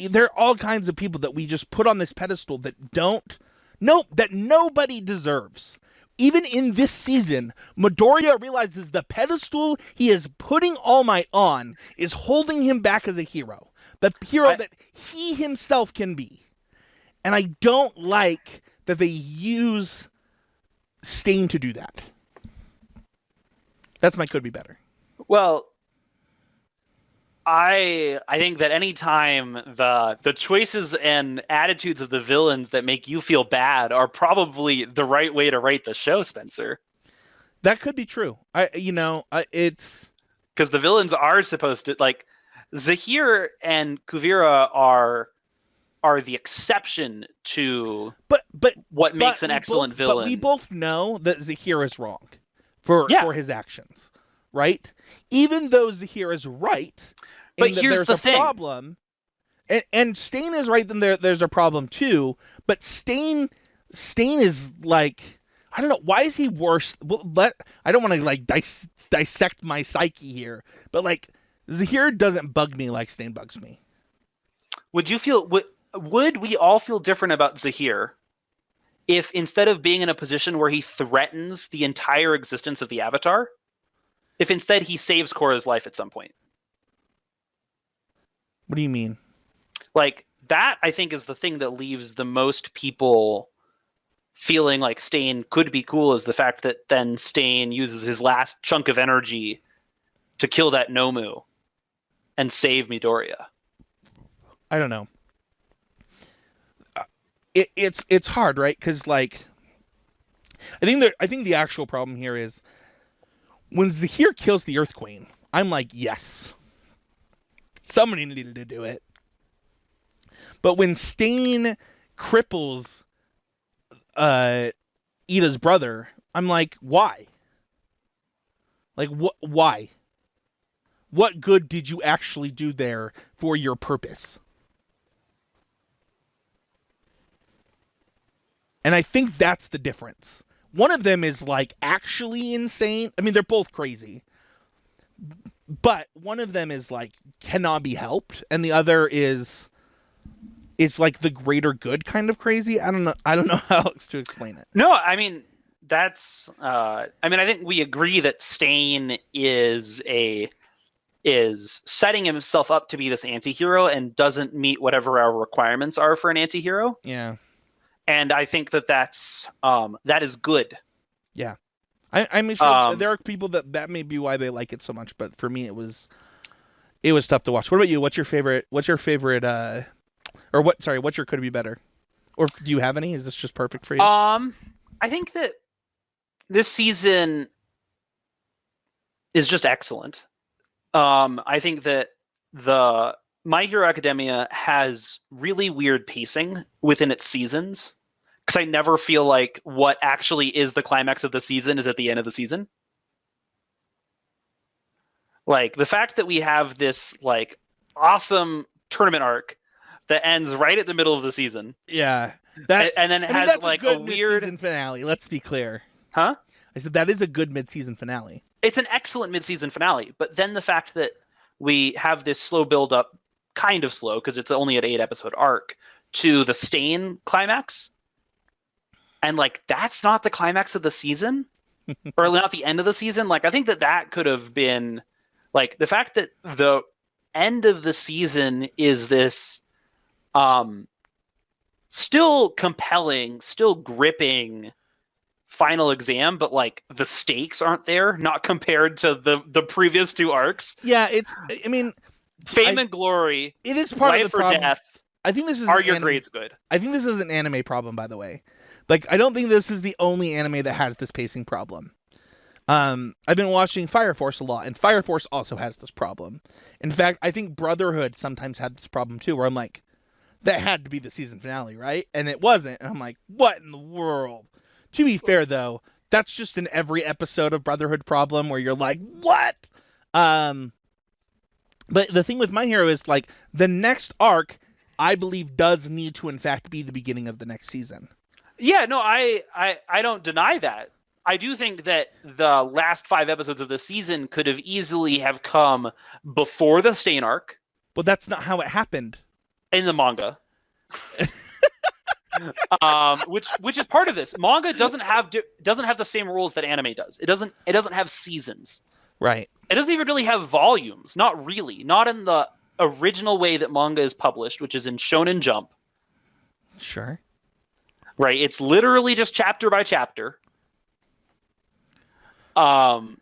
there are all kinds of people that we just put on this pedestal that that nobody deserves. Even in this season, Midoriya realizes the pedestal he is putting All Might on is holding him back as a hero. The hero that he himself can be. And I don't like that they use Stain to do that. That's my could be better. Well, I think that any time the choices and attitudes of the villains that make you feel bad are probably the right way to write the show, Spencer. That could be true. It's because the villains are supposed to, like, Zahir and Kuvira are the exception to what makes an excellent villain. But we both know that Zahir is wrong for his actions, right? Even though Zahir is right, but here's the thing. Problem, and Stain is right. Then there's a problem too. But Stain is like, I don't know, why is he worse? Well, I don't want to like dissect my psyche here, but like Zahir doesn't bug me like Stain bugs me. Would we all feel different about Zahir if instead of being in a position where he threatens the entire existence of the Avatar, if instead he saves Korra's life at some point? What do you mean? Like, that, I think, is the thing that leaves the most people feeling like Stain could be cool, is the fact that then Stain uses his last chunk of energy to kill that Nomu and save Midoriya. I don't know. It's hard, right? Because like, I think the actual problem here is When Zahir kills the Earth Queen, I'm like, yes, somebody needed to do it. But when Stain cripples Ida's brother, I'm like, why? Like, why? What good did you actually do there for your purpose? And I think that's the difference. One of them is like actually insane. I mean, they're both crazy. But one of them is like cannot be helped, and the other is like the greater good kind of crazy. I don't know how else to explain it. No, I mean that's. I think we agree that Stain is setting himself up to be this anti-hero and doesn't meet whatever our requirements are for an anti-hero. Yeah. And I think that is good. Yeah. I mean, sure, there are people that may be why they like it so much, but for me, it was tough to watch. What about you? What's your favorite? What's your could be better? Or do you have any? Is this just perfect for you? I think that this season is just excellent. I think that the My Hero Academia has really weird pacing within its seasons. Because I never feel like what actually is the climax of the season is at the end of the season. Like, the fact that we have this, like, awesome tournament arc that ends right at the middle of the season. Yeah. And then has, like, a weird... mid-season finale, let's be clear. Huh? I said that is a good mid-season finale. It's an excellent mid-season finale, but then the fact that we have this slow build-up, kind of slow, because it's only an 8-episode arc, to the Stain climax... And, like, that's not the climax of the season? Or not the end of the season? Like, I think that could have been... Like, the fact that the end of the season is this still compelling, still gripping final exam, but, like, the stakes aren't there, not compared to the previous 2 arcs. Yeah, Fame and Glory, it is part Life of the or problem. Death, I think this is are your grades good? I think this is an anime problem, by the way. Like, I don't think this is the only anime that has this pacing problem. I've been watching Fire Force a lot, and Fire Force also has this problem. In fact, I think Brotherhood sometimes had this problem too, where I'm like, that had to be the season finale, right? And it wasn't, and I'm like, what in the world? To be fair, though, that's just in every episode of Brotherhood problem, where you're like, what? But the thing with My Hero is, like, the next arc, I believe, does need to, in fact, be the beginning of the next season. Yeah, no, I don't deny that. I do think that the last 5 episodes of the season could have easily have come before the Stain arc. But that's not how it happened. In the manga. Which is part of this. Manga doesn't have the same rules that anime does. It doesn't have seasons. Right. It doesn't even really have volumes. Not really. Not in the original way that manga is published, which is in Shonen Jump. Sure. Right, it's literally just chapter by chapter. And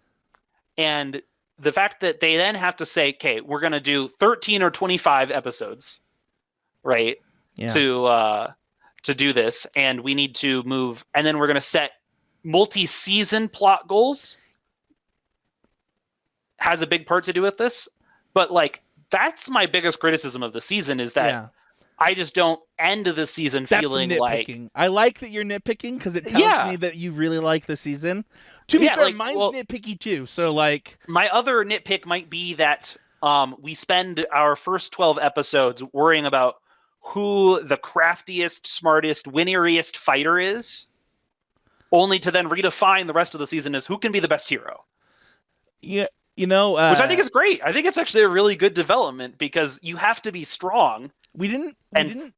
the fact that they then have to say, okay, we're going to do 13 or 25 episodes, right, yeah. to do this, and we need to move, and then we're going to set multi-season plot goals, has a big part to do with this. But, like, that's my biggest criticism of the season, is that... Yeah. I just don't end the season feeling nitpicking. like... I like that you're nitpicking because it tells me that you really like the season. To be fair, like, mine's nitpicky too. So, like... My other nitpick might be that we spend our first 12 episodes worrying about who the craftiest, smartest, winneriest fighter is, only to then redefine the rest of the season as who can be the best hero. Yeah. Which I think is great. I think it's actually a really good development because you have to be strong...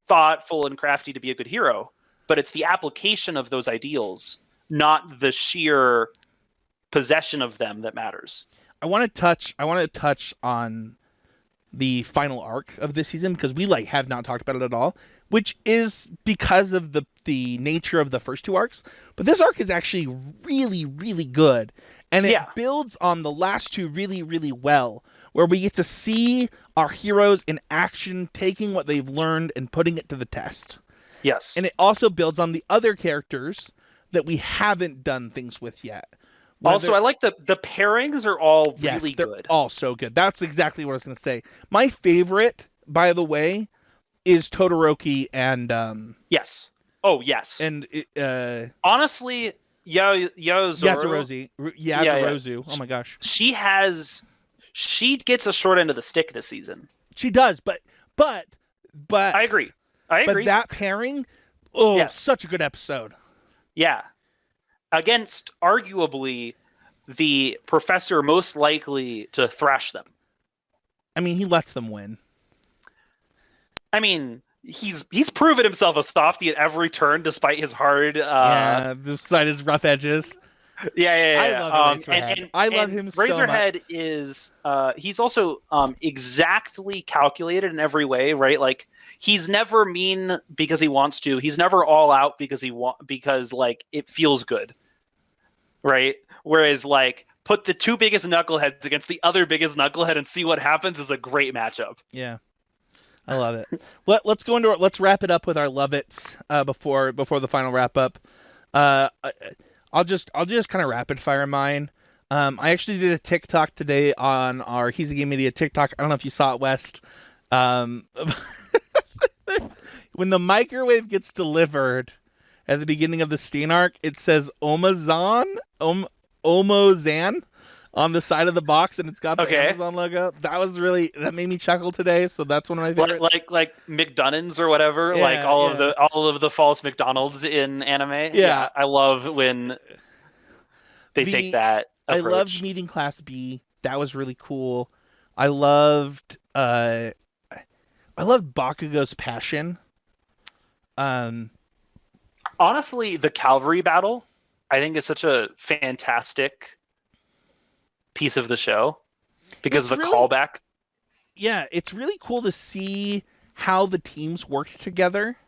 thoughtful and crafty to be a good hero, but it's the application of those ideals, not the sheer possession of them, that matters. I want to touch on the final arc of this season because we have not talked about it at all, which is because of the nature of the first 2 arcs. But this arc is actually really, really good, and it builds on the last 2 really, really well, where we get to see our heroes in action, taking what they've learned and putting it to the test. Yes. And it also builds on the other characters that we haven't done things with yet. Also, I like the pairings are all Yes, really they're good. all so good. That's exactly what I was going to say. My favorite, by the way, is Todoroki Yes. Oh, yes. and Honestly, Zoro, yeah, yeah. Yazurozu. Oh my gosh, She gets a short end of the stick this season. she does. But I agree. I but agree. that pairing, oh, Yes. such a good episode. Yeah. Against arguably the professor most likely to thrash them. I mean, he lets them win. I mean, he's proven himself a softie at every turn, despite his hard. Yeah, despite his rough edges. I Yeah. love Eraserhead. I love And him so much. Razorhead is he's also exactly calculated in every way, right? Like he's never mean because he wants to. He's never all out because like it feels good, right? Whereas like put the two biggest knuckleheads against the other biggest knucklehead and see what happens is a great matchup. Yeah, I love it. Let's wrap it up with our love it's before the final wrap up. Uh, I'll just kind of rapid fire mine. I actually did a TikTok today on our Heezy Game Media TikTok. I don't know if you saw it, West. Um, when the microwave gets delivered at the beginning of the Steen arc, it says Omozan on the side of the box, and it's got the Amazon logo. That made me chuckle today. So that's one of my favorites. Like McDonald's or whatever, like all of the false McDonald's in anime. Yeah, I love when they take that approach. I loved meeting Class B. That was really cool. I loved Bakugo's passion. Honestly, the cavalry battle, I think, is such a fantastic piece of the show because of the callback. Yeah, it's really cool to see how the teams worked together.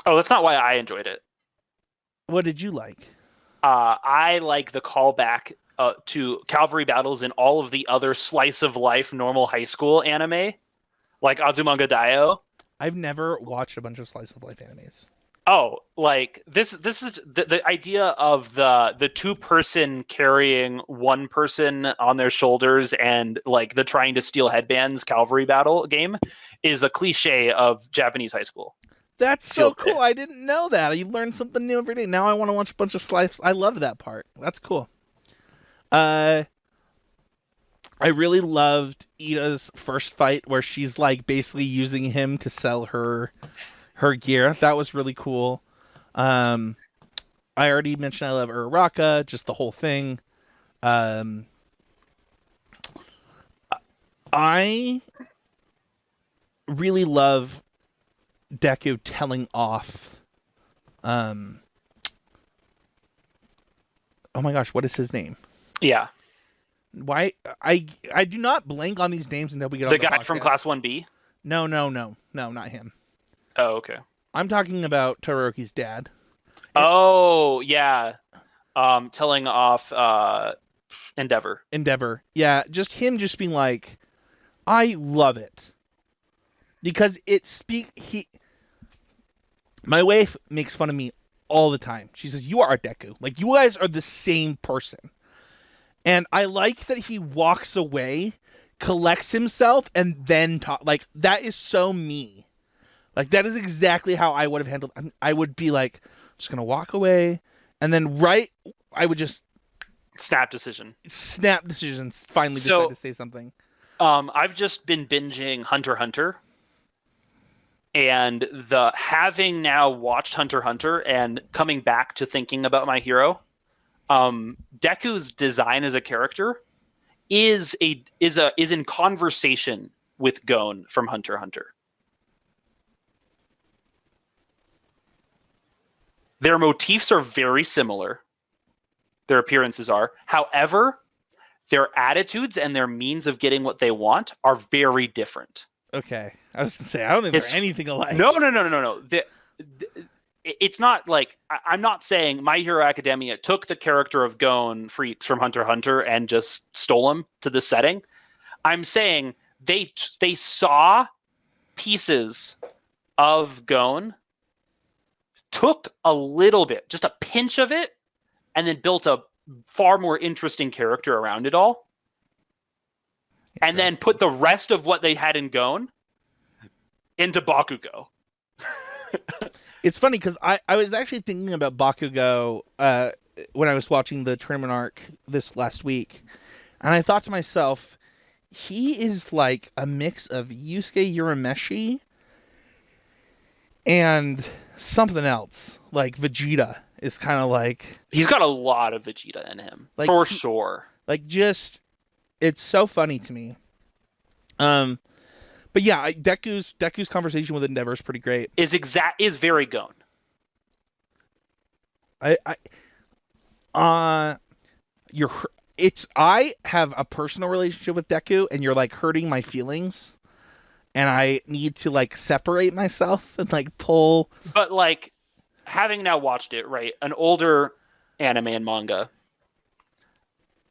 Oh, that's not why I enjoyed it. What did you like? I like the callback to cavalry battles in all of the other slice of life normal high school anime, like Azumanga Daioh. I've never watched a bunch of slice of life animes. Oh, like this is the idea of the two-person carrying one person on their shoulders and like the trying to steal headbands cavalry battle game is a cliche of Japanese high school. That's so cool. I didn't know that. You learn something new every day. Now I want to watch a bunch of slice. I love that part. That's cool. I really loved Ida's first fight where she's like basically using him to sell her gear. That was really cool. I already mentioned I love Uraraka, just the whole thing. I really love Deku telling off. Oh my gosh, what is his name? Yeah. Why I do not blank on these names until we get on the guy from Class 1B? No, not him. Oh, okay. I'm talking about Todoroki's dad. Oh, yeah. Telling off Endeavor. Yeah, just him just being like, I love it. Because my wife makes fun of me all the time. She says, "You are Deku. Like, you guys are the same person." And I like that he walks away, collects himself, and then talk. Like, that is so me. Like, that is exactly how I would have handled. I would be like, just gonna walk away, and then I would just snap decisions. Finally decide to say something. I've just been binging Hunter x Hunter, and having now watched Hunter x Hunter and coming back to thinking about my hero, Deku's design as a character is in conversation with Gon from Hunter x Hunter. Their motifs are very similar. Their appearances are. However, their attitudes and their means of getting what they want are very different. Okay. I was going to say, I don't think they're anything alike. No. It's not like... I'm not saying My Hero Academia took the character of Gon from Hunter x Hunter and just stole him to the setting. I'm saying they saw pieces of Gon, took a little bit, just a pinch of it, and then built a far more interesting character around it all, and then put the rest of what they had in Gon into Bakugo. It's funny because I was actually thinking about Bakugo when I was watching the tournament arc this last week, and I thought to myself, he is like a mix of Yusuke Urameshi and something else. Like Vegeta is kind of like... He's got a lot of Vegeta in him, like for sure. Like, just... It's so funny to me. But yeah, Deku's conversation with Endeavor is pretty great. Is very Gon. I have a personal relationship with Deku, and you're like hurting my feelings, and I need to like separate myself and like pull. But like, having now watched it, right, an older anime and manga,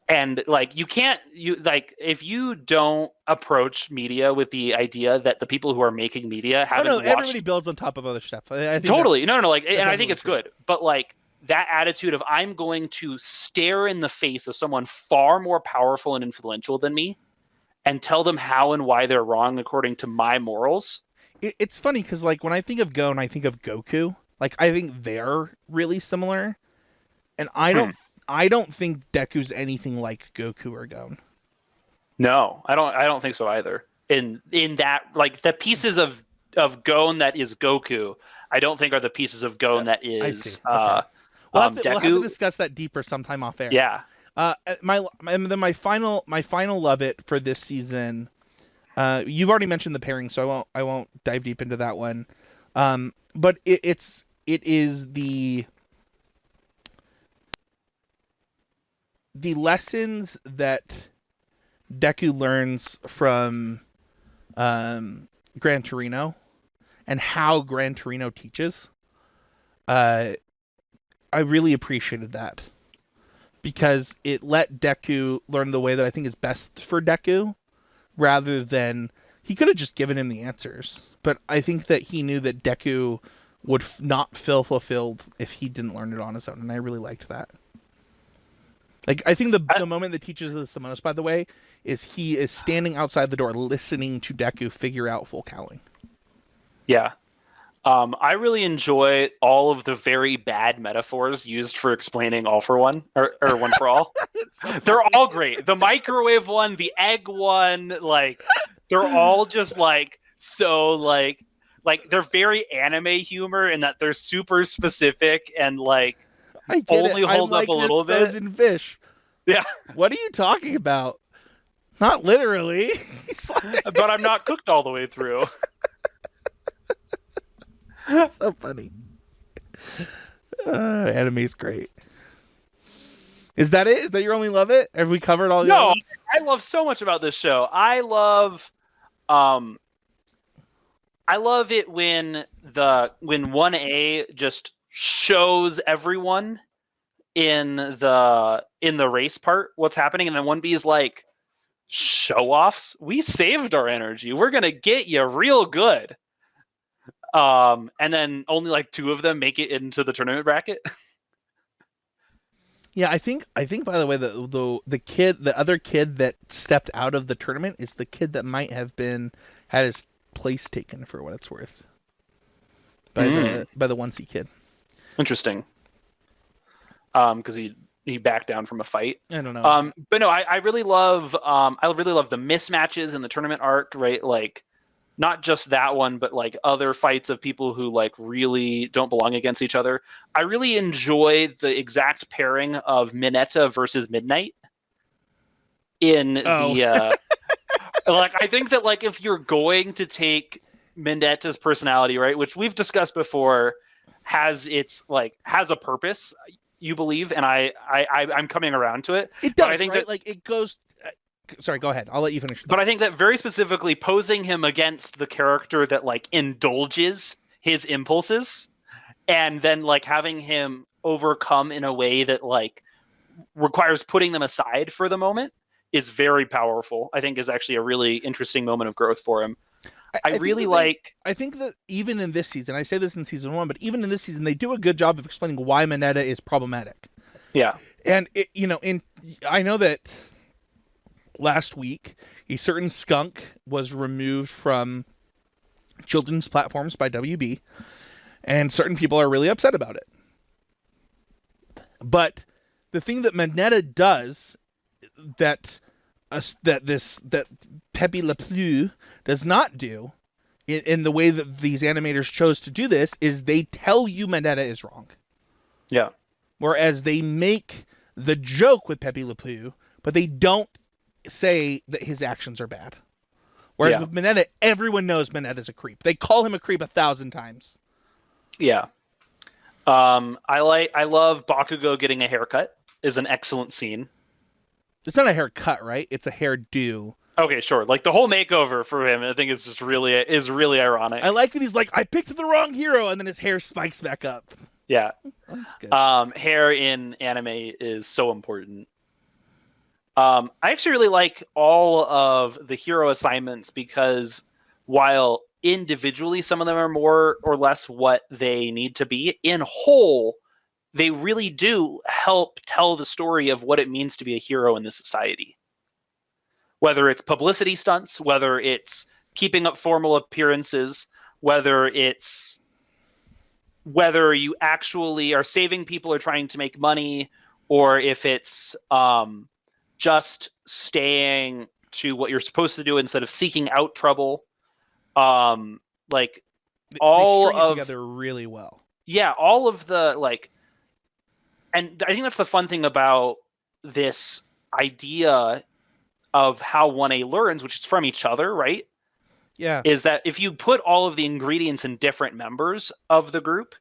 and like if you don't approach media with the idea that the people who are making media haven't watched... everybody builds on top of other stuff. I think totally, no, like, and I think it's good, but like that attitude of I'm going to stare in the face of someone far more powerful and influential than me and tell them how and why they're wrong according to my morals. It's funny because like when I think of Gon, I think of Goku. Like I think they're really similar, and I don't think Deku's anything like Goku or Gon. No, I don't think so either. In that, like, the pieces of Gon that is Goku, I don't think are the pieces of Gon that is okay. We'll have Deku. to discuss that deeper sometime off air. Yeah. My final love it for this season. You've already mentioned the pairing, so I won't dive deep into that one. But it is the lessons that Deku learns from Gran Torino and how Gran Torino teaches. I really appreciated that because it let Deku learn the way that I think is best for Deku, rather than he could have just given him the answers. But I think that he knew that Deku would not feel fulfilled if he didn't learn it on his own, and I really liked that. Like, I think the moment that teaches us the most, by the way, is he is standing outside the door listening to Deku figure out full cowling. Yeah. I really enjoy all of the very bad metaphors used for explaining All for One, or One for All. They're all great. The microwave one, the egg one, like, they're all just like, so like they're very anime humor in that they're super specific and like only hold up a little bit. Frozen fish. Yeah. What are you talking about? Not literally. But I'm not cooked all the way through. So funny. Anime's great. Is that it? Is that your only love it? Have we covered all the other ones? I love so much about this show. I love it when 1A just shows everyone in the race part what's happening, and then 1B is like, show offs. We saved our energy. We're gonna get you real good. And then only like 2 of them make it into the tournament bracket. Yeah, I think by the way, the other kid that stepped out of the tournament is the kid that might have had his place taken, for what it's worth, by the 1C kid. Interesting. Because he backed down from a fight. I don't know. But no, I really love the mismatches in the tournament arc, right? Like, not just that one, but like other fights of people who like really don't belong against each other. I really enjoy the exact pairing of Mineta versus Midnight in the like, I think that like if you're going to take Mineta's personality, right, which we've discussed before, has a purpose, you believe, and I'm coming around to it. It does, but I think that like it goes. Sorry, go ahead. I'll let you finish. But I think that very specifically posing him against the character that like indulges his impulses, and then like having him overcome in a way that like requires putting them aside for the moment is very powerful. I think is actually a really interesting moment of growth for him. I think that even in this season, I say this in season 1, but even in this season, they do a good job of explaining why Mineta is problematic. Yeah. And I know that last week a certain skunk was removed from children's platforms by WB, and certain people are really upset about it. But the thing that Mineta does that that Pepe Le Pew does not do in the way that these animators chose to do this is they tell you Mineta is wrong. Yeah. Whereas they make the joke with Pepe Le Pew, but they don't say that his actions are bad. Whereas with Mineta, everyone knows Mineta's a creep. They call him a creep 1,000 times. Yeah. I love Bakugo getting a haircut. Is an excellent scene. It's not a haircut, right? It's a hairdo. Okay, sure. Like the whole makeover for him, I think is just really ironic. I like that he's like, I picked the wrong hero, and then his hair spikes back up. Yeah. That's good. Hair in anime is so important. I actually really like all of the hero assignments because while individually some of them are more or less what they need to be, in whole, they really do help tell the story of what it means to be a hero in this society. Whether it's publicity stunts, whether it's keeping up formal appearances, whether you actually are saving people or trying to make money, or if it's just staying to what you're supposed to do instead of seeking out trouble. Like all they string it of together really well. Yeah, all of the and I think that's the fun thing about this idea of how 1A learns, which is from each other, right? Yeah. Is that if you put all of the ingredients in different members of the group,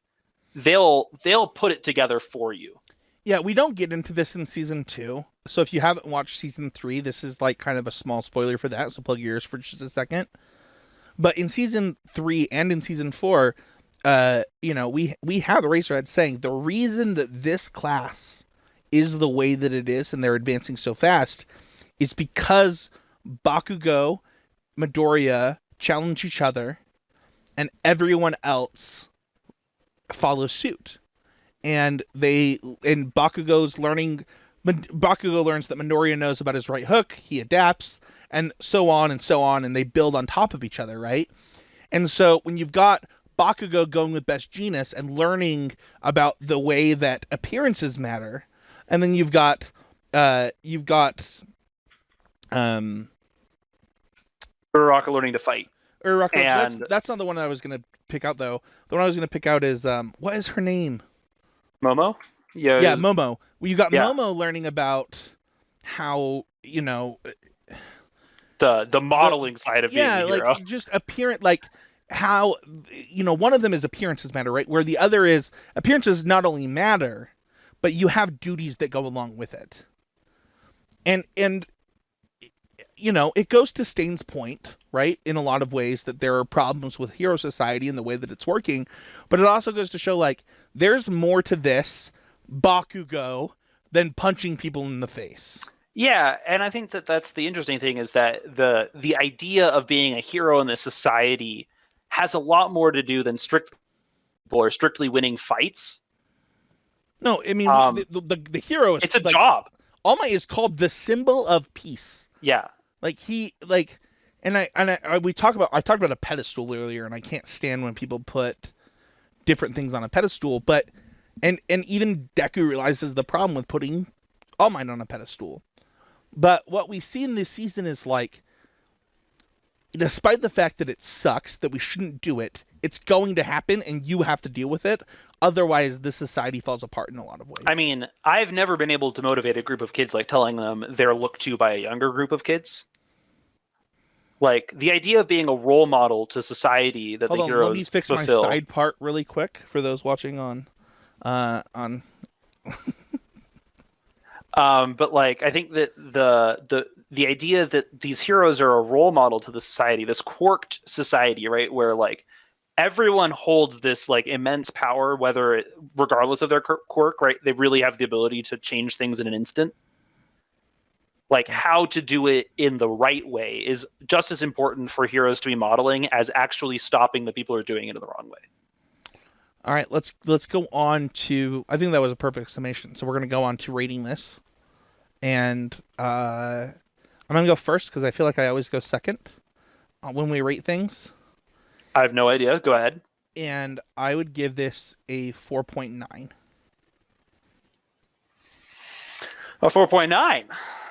they'll put it together for you. Yeah, we don't get into this in season 2. So if you haven't watched season 3, this is like kind of a small spoiler for that, so plug your ears for just a second. But in season 3 and in season 4, we have Eraserhead saying the reason that this class is the way that it is and they're advancing so fast is because Bakugo, Midoriya challenge each other, and everyone else follows suit. And Bakugo learns that Midoriya knows about his right hook, he adapts, and so on, and they build on top of each other, right? And so when you've got Bakugo going with Best Jeanist and learning about the way that appearances matter, and then you've got Uraraka learning to fight. Uraraka, that's not the one that I was going to pick out, though. The one I was going to pick out is, what is her name? Momo? Yeah, Momo. Well, you got Momo learning about how, the modeling side of being a hero. Yeah, like, just appearance, like, how, one of them is appearances matter, right? Where the other is appearances not only matter, but you have duties that go along with it. And it goes to Stain's point, right, in a lot of ways that there are problems with Hero Society and the way that it's working, but it also goes to show, like, there's more to this Bakugo than punching people in the face. Yeah, and I think that that's the interesting thing is that the idea of being a hero in this society has a lot more to do than strictly winning fights. No, I mean, the hero is... It's a job. All Might is called the symbol of peace. Yeah. Like, I talked about a pedestal earlier, and I can't stand when people put different things on a pedestal, but and even Deku realizes the problem with putting All Might on a pedestal. But what we see in this season is, like, despite the fact that it sucks, that we shouldn't do it, it's going to happen, and you have to deal with it. Otherwise, this society falls apart in a lot of ways. I mean, I've never been able to motivate a group of kids like telling them they're looked to by a younger group of kids. Like, the idea of being a role model to society that the heroes let me fix fulfill. my side part really quick for those watching on. But, like, I think that the idea that these heroes are a role model to the society, this quirked society, right, where, like, everyone holds this, like, immense power, regardless of their quirk, right? They really have the ability to change things in an instant. Like, how to do it in the right way is just as important for heroes to be modeling as actually stopping the people who are doing it in the wrong way. All right, let's go on to. I think that was a perfect summation. So we're gonna go on to rating this, and I'm gonna go first because I feel like I always go second when we rate things, I have no idea. Go ahead. and I would give this a 4.9. A 4.9.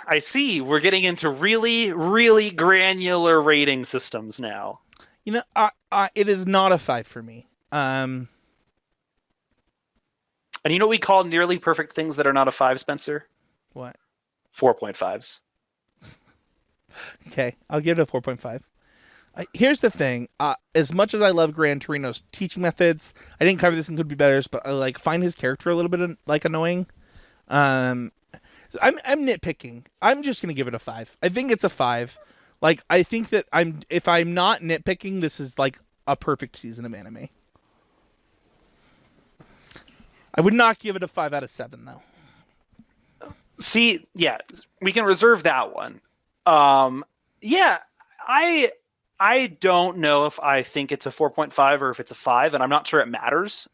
I see. We're getting into really, really granular rating systems now. You know, it is not a 5 for me. And you know what we call nearly perfect things that are not a 5, Spencer? What? 4.5s. Okay, I'll give it a 4.5. Here's the thing. As much as I love Gran Torino's teaching methods, I didn't cover this in Could Be Betters, but I like find his character a little bit like annoying. I'm nitpicking. I'm just gonna give it a 5. I think it's a 5. Like I think that if I'm not nitpicking, this is like a perfect season of anime. I would not give it a 5 out of 7 though. See, yeah, we can reserve that one. Yeah, I don't know if I think it's a 4.5 or if it's a 5, and I'm not sure it matters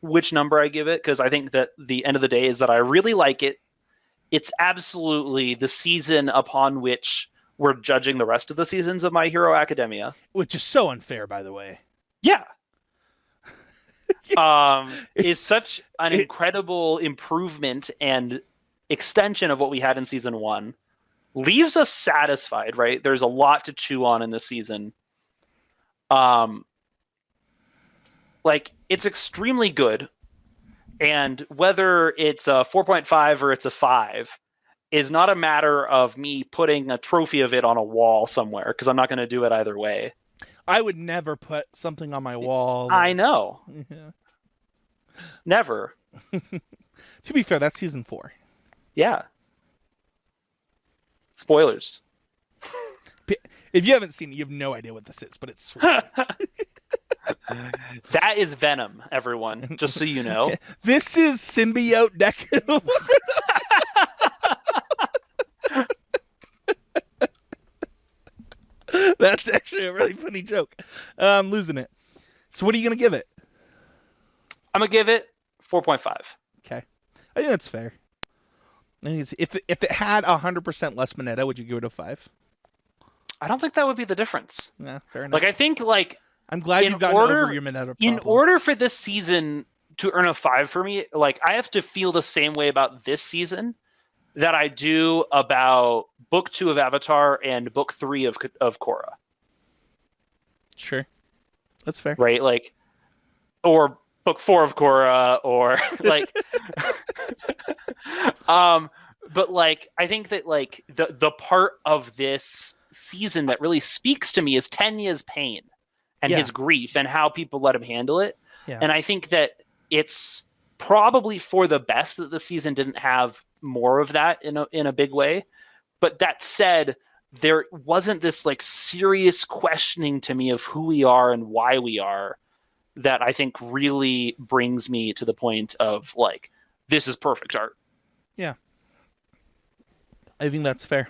which number I give it, because I think that the end of the day is that I really like it. It's absolutely the season upon which we're judging the rest of the seasons of My Hero Academia. Which is so unfair, by the way. Yeah. Is such an incredible improvement and extension of what we had in season 1. Leaves us satisfied, right? There's a lot to chew on in this season. Like, it's extremely good. And whether it's a 4.5 or it's a 5 is not a matter of me putting a trophy of it on a wall somewhere, because I'm not going to do it either way. I would never put something on my wall. I know. Yeah. Never. To be fair, that's season 4. Yeah. Spoilers. If you haven't seen it, you have no idea what this is, but it's sweet. That is Venom, everyone, just so you know. This is Symbiote Deku. That's actually a really funny joke. I'm losing it. So what are you going to give it? I'm going to give it 4.5. Okay. I think that's fair. I think if it had 100% less Mineta, would you give it a 5? I don't think that would be the difference. Yeah, fair enough. Like, I think, like... I'm glad you've gotten over your Mineta problem. In order for this season to earn a 5 for me, like, I have to feel the same way about this season that I do about Book 2 of Avatar and Book 3 of Korra. Sure. That's fair. Right? Like, or Book 4 of Korra, or, like... but, like, I think that, like, the part of this season that really speaks to me is Tenya's pain and his grief and how people let him handle it. Yeah. And I think that it's probably for the best that the season didn't have more of that in a big way. But that said, there wasn't this like serious questioning to me of who we are and why we are that I think really brings me to the point of like, this is perfect art. Yeah. I think that's fair.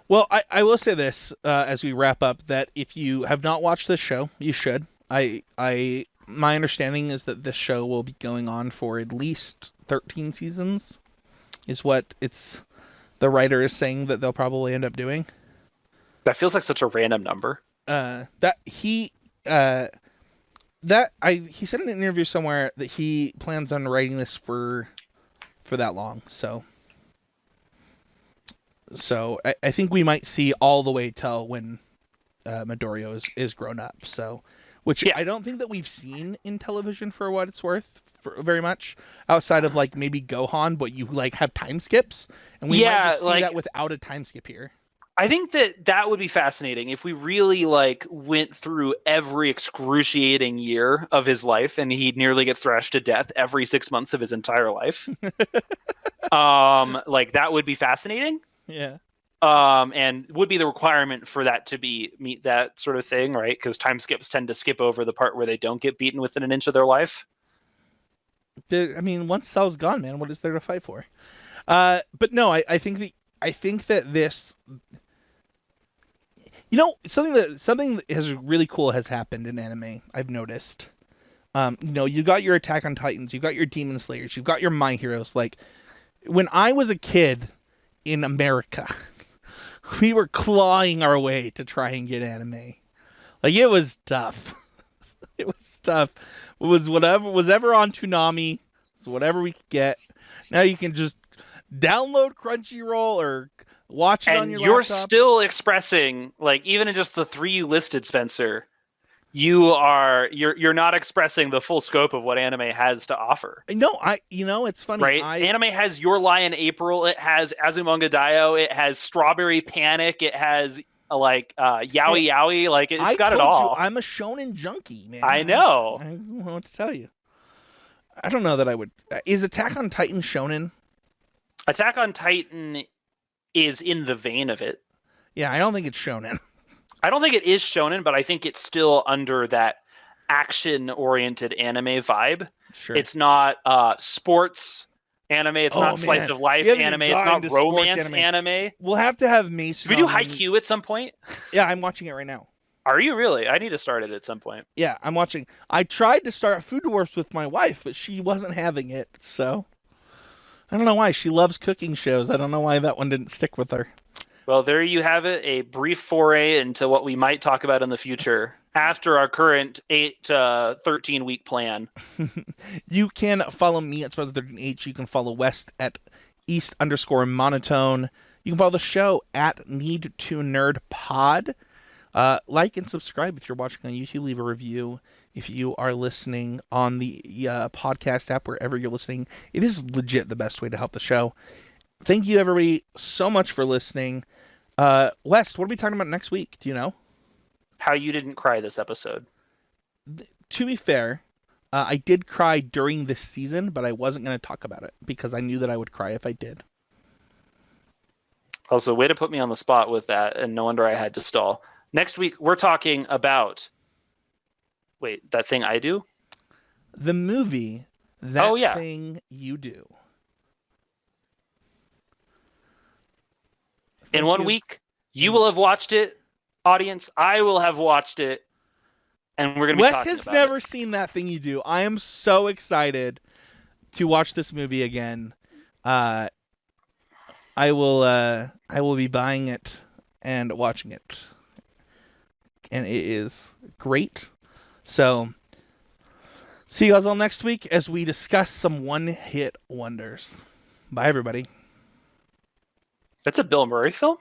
Well, I will say this as we wrap up, that if you have not watched this show, you should. My understanding is that this show will be going on for at least 13 seasons, is what the writer is saying that they'll probably end up doing. That feels like such a random number. He said in an interview somewhere that he plans on writing this for that long, So I think we might see all the way till when Midoriya is grown up. So, which I don't think that we've seen in television for what it's worth very much, outside of like maybe Gohan, but you like have time skips, and we might just see that without a time skip here. I think that would be fascinating if we really like went through every excruciating year of his life and he nearly gets thrashed to death every 6 months of his entire life. Like that would be fascinating. Yeah. And would be the requirement for that to meet that sort of thing, right? Because time skips tend to skip over the part where they don't get beaten within an inch of their life. I mean, once Cell's gone, man, what is there to fight for? But no, I think that this, something that has really cool has happened in anime. I've noticed. You got your Attack on Titans, you got your Demon Slayers, you've got your My Heroes. Like when I was a kid in America, we were clawing our way to try and get anime. Like it was tough. It was tough. It was whatever was ever on Toonami. So whatever we could get. Now you can just download Crunchyroll or watch it on And your you're laptop. still expressing, like, even in just the 3 you listed, Spencer, you're not expressing the full scope of what anime has to offer. No, it's funny. Right? Anime has Your Lie in April, it has Azumanga Daioh, it has Strawberry Panic, it has Yaoi Yaoi, like it's got it all. I'm a shonen junkie, man. I know. I don't know what to tell you. I don't know that I would. Is Attack on Titan shonen? Attack on Titan is in the vein of it. Yeah, I don't think it's shonen. I don't think it is shonen, but I think it's still under that action-oriented anime vibe. Sure. It's not sports anime. It's not slice of life anime. It's not romance anime. We'll have to have Mason. Should we do Haikyuu at some point? Yeah, I'm watching it right now. Are you really? I need to start it at some point. Yeah, I'm watching. I tried to start Food Dwarfs with my wife, but she wasn't having it, so I don't know why. She loves cooking shows. I don't know why that one didn't stick with her. Well, there you have it, a brief foray into what we might talk about in the future after our current 8 to 13 week plan. You can follow me at Spencer13H. You can follow West at East_monotone. You can follow the show at Need to Nerd Pod. Like and subscribe if you're watching on YouTube. Leave a review if you are listening on the podcast app, wherever you're listening. It is legit the best way to help the show. Thank you, everybody, so much for listening. West, what are we talking about next week? Do you know? How you didn't cry this episode. To be fair, I did cry during this season, but I wasn't going to talk about it because I knew that I would cry if I did. Also, way to put me on the spot with that, and no wonder I had to stall. Next week, we're talking about... Wait, That Thing I Do? The movie, Thing You Do. In 1 week, you will have watched it, audience. I will have watched it, and we're going to be talking about it. Wes has never seen That Thing You Do. I am so excited to watch this movie again. I will be buying it and watching it, and it is great. So, see you guys all next week as we discuss some one-hit wonders. Bye, everybody. That's a Bill Murray film?